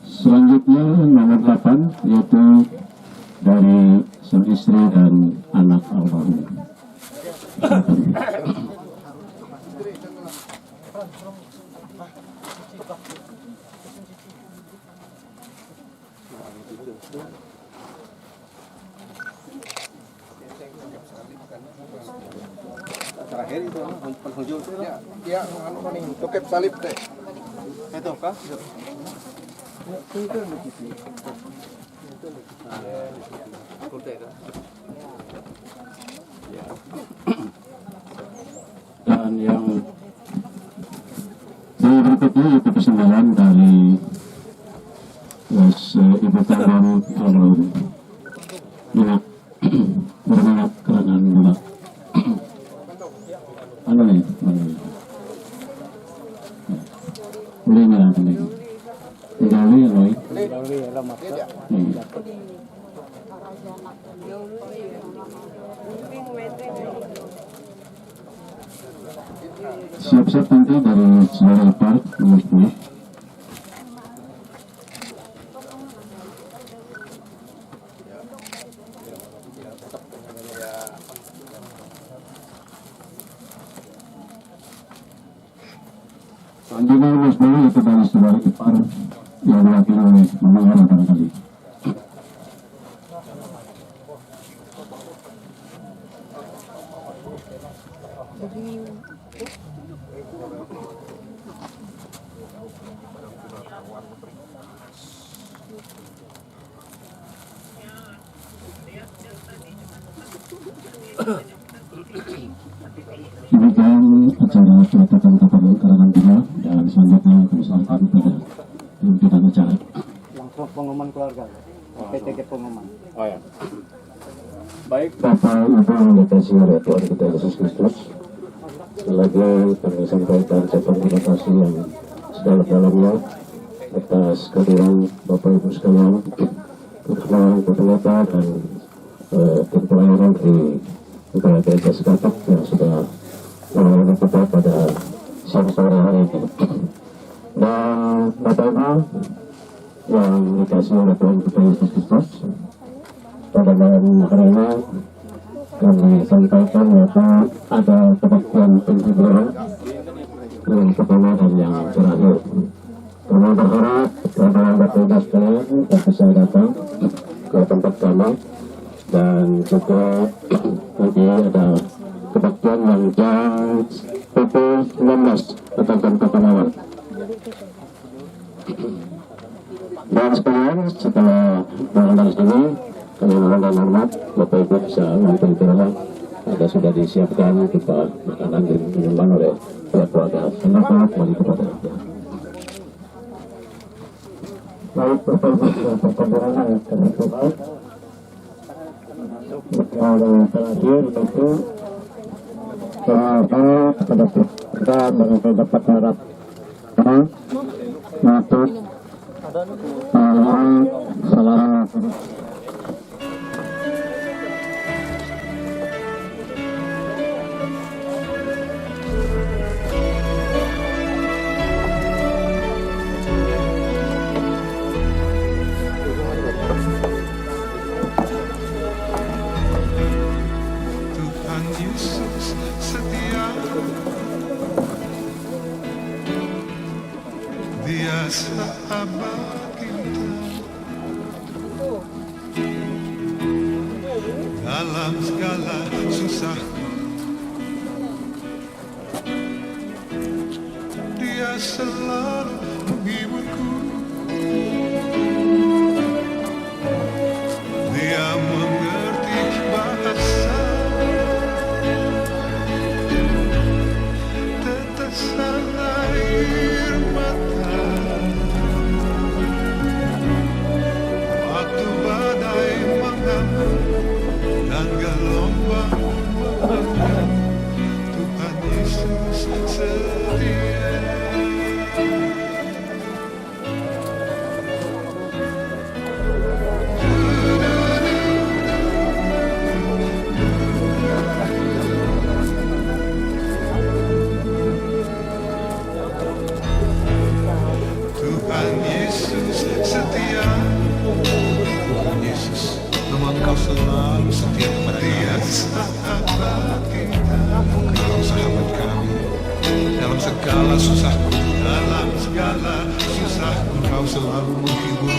Selanjutnya nomor 8 yaitu dari sang istri dan anak almarhum. Terakhir itu penghujung dia anu kuning tokep salib teh. Itu kah? Itu begitu. Dan yang berikutnya itu kesembilan dari Ibu Tawang almarhum minyak berminyak kerangan gula. Anu nih, boleh nggak ini? Tidak boleh ya, Roy. Siap-siap nanti dari saudara Park nomor 10. Selanjutnya nomor 10 itu dari saudara Ipar yang diwakili oleh Mama Hara barangkali. Demikian acara peletakan kapal karangan bunga dan selanjutnya kami serahkan pada pimpinan acara. Langsung pengumuman keluarga. PTG pengumuman. Oh ya. Baik, Bapak Ibu yang dikasihi oleh Tuhan kita Yesus Kristus, selagi kami sampaikan ucapan terima kasih yang sedalam-dalamnya atas kehadiran Bapak Ibu sekalian, ketua pendeta dan tim pelayanan di Gereja Sekatik yang sudah melayani kita pada siang sore hari ini. Dan Bapak Ibu yang dikasihi oleh Tuhan kita Yesus Kristus, pada malam hari ini kami sampaikan yaitu ada kebaktian penghiburan yang pertama dan yang terakhir. Kami berharap kepada Bapak Ibu sekalian yang bisa datang ke tempat kami dan juga nanti ada kebaktian yang jam pukul tetapkan Kota Mawar. Dan sekalian, setelah berangkat ini, kami mohon dan hormat, Bapak Ibu bisa menonton film. Ada sudah disiapkan berupa makanan dan minuman oleh pihak keluarga. Selamat kembali kepada Anda. Baik, Bapak Ibu sudah pertempuran yang kami tutup. Yang terakhir itu kepada kita barangkali dapat harap untuk salah Tuhan Yesus setia, Dia sahabat kita dalam segala susahku. Dia selalu menghiburku. Dia mengerti bahasa tetesan air mata waktu badai mengamuk dan gelombang menerjang. Tuhan Yesus setia. Tuhan Yesus setia. Yesus, memang Kau selalu setia kepada Dia sahabat kita. Engkau sahabat kami dalam segala susahku. Dalam segala susahku Kau selalu menghibur.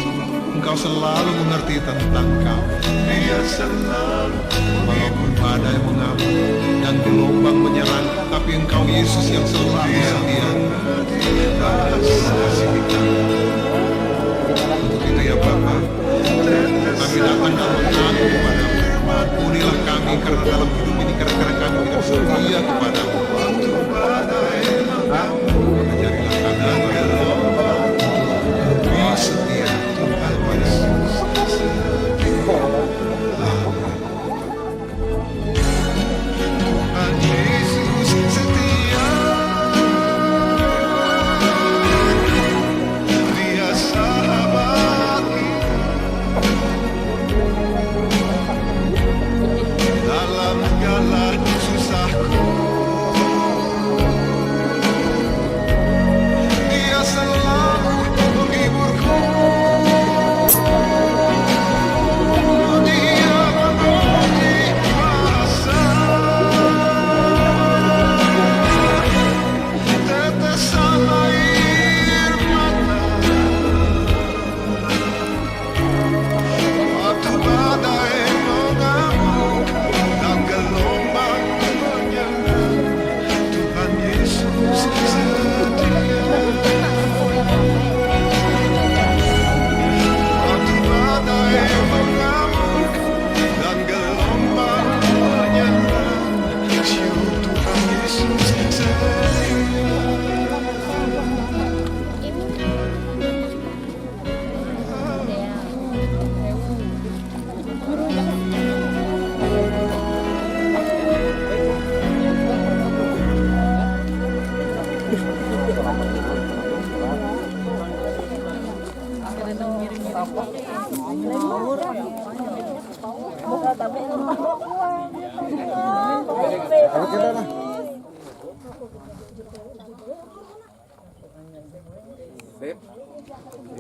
Engkau selalu mengerti tentang Kau. Dia selalu walaupun badai mengamuk dan gelombang menyerang, tapi Engkau Yesus yang selalu setia. Kasih kita. Untuk itu ya Bapa, kami datang dan mengaku kepada-Mu. Ampunilah kami karena dalam hidup ini kadang-kadang kami tidak setia kepada-Mu. Waktu badai mengamuk, ajarilah kami lebih setia. Tuhan Yesus setia. Tuhan Yesus setia. Dia sahabat kita dalam segala susahku. Dia selalu menghiburku. Dia mengerti bahasa tetesan air mata waktu badai mengamuk dan gelombang menyerang. Tuhan Yesus setia. Waktu badai mengamuk dan gelombang menyerang, Tuhan Yesus setia.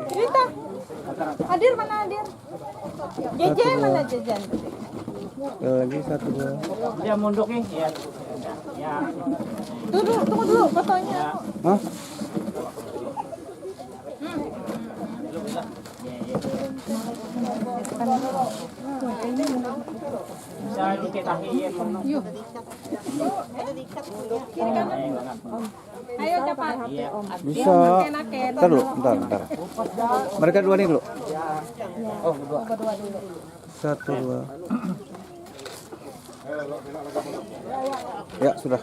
Cerita. Hadir mana hadir? Jejen mana jejen? Lagi satu dua. Dia mondok nih. Ya. Ya. Tunggu dulu fotonya. Hah? Bisa diketahui ya. Yuk. Kiri kanan. Ayo cepat. Bisa. Bentar dulu, bentar. Mereka dua nih dulu. Oh, berdua. Berdua dulu. 1, 2. Ya, sudah.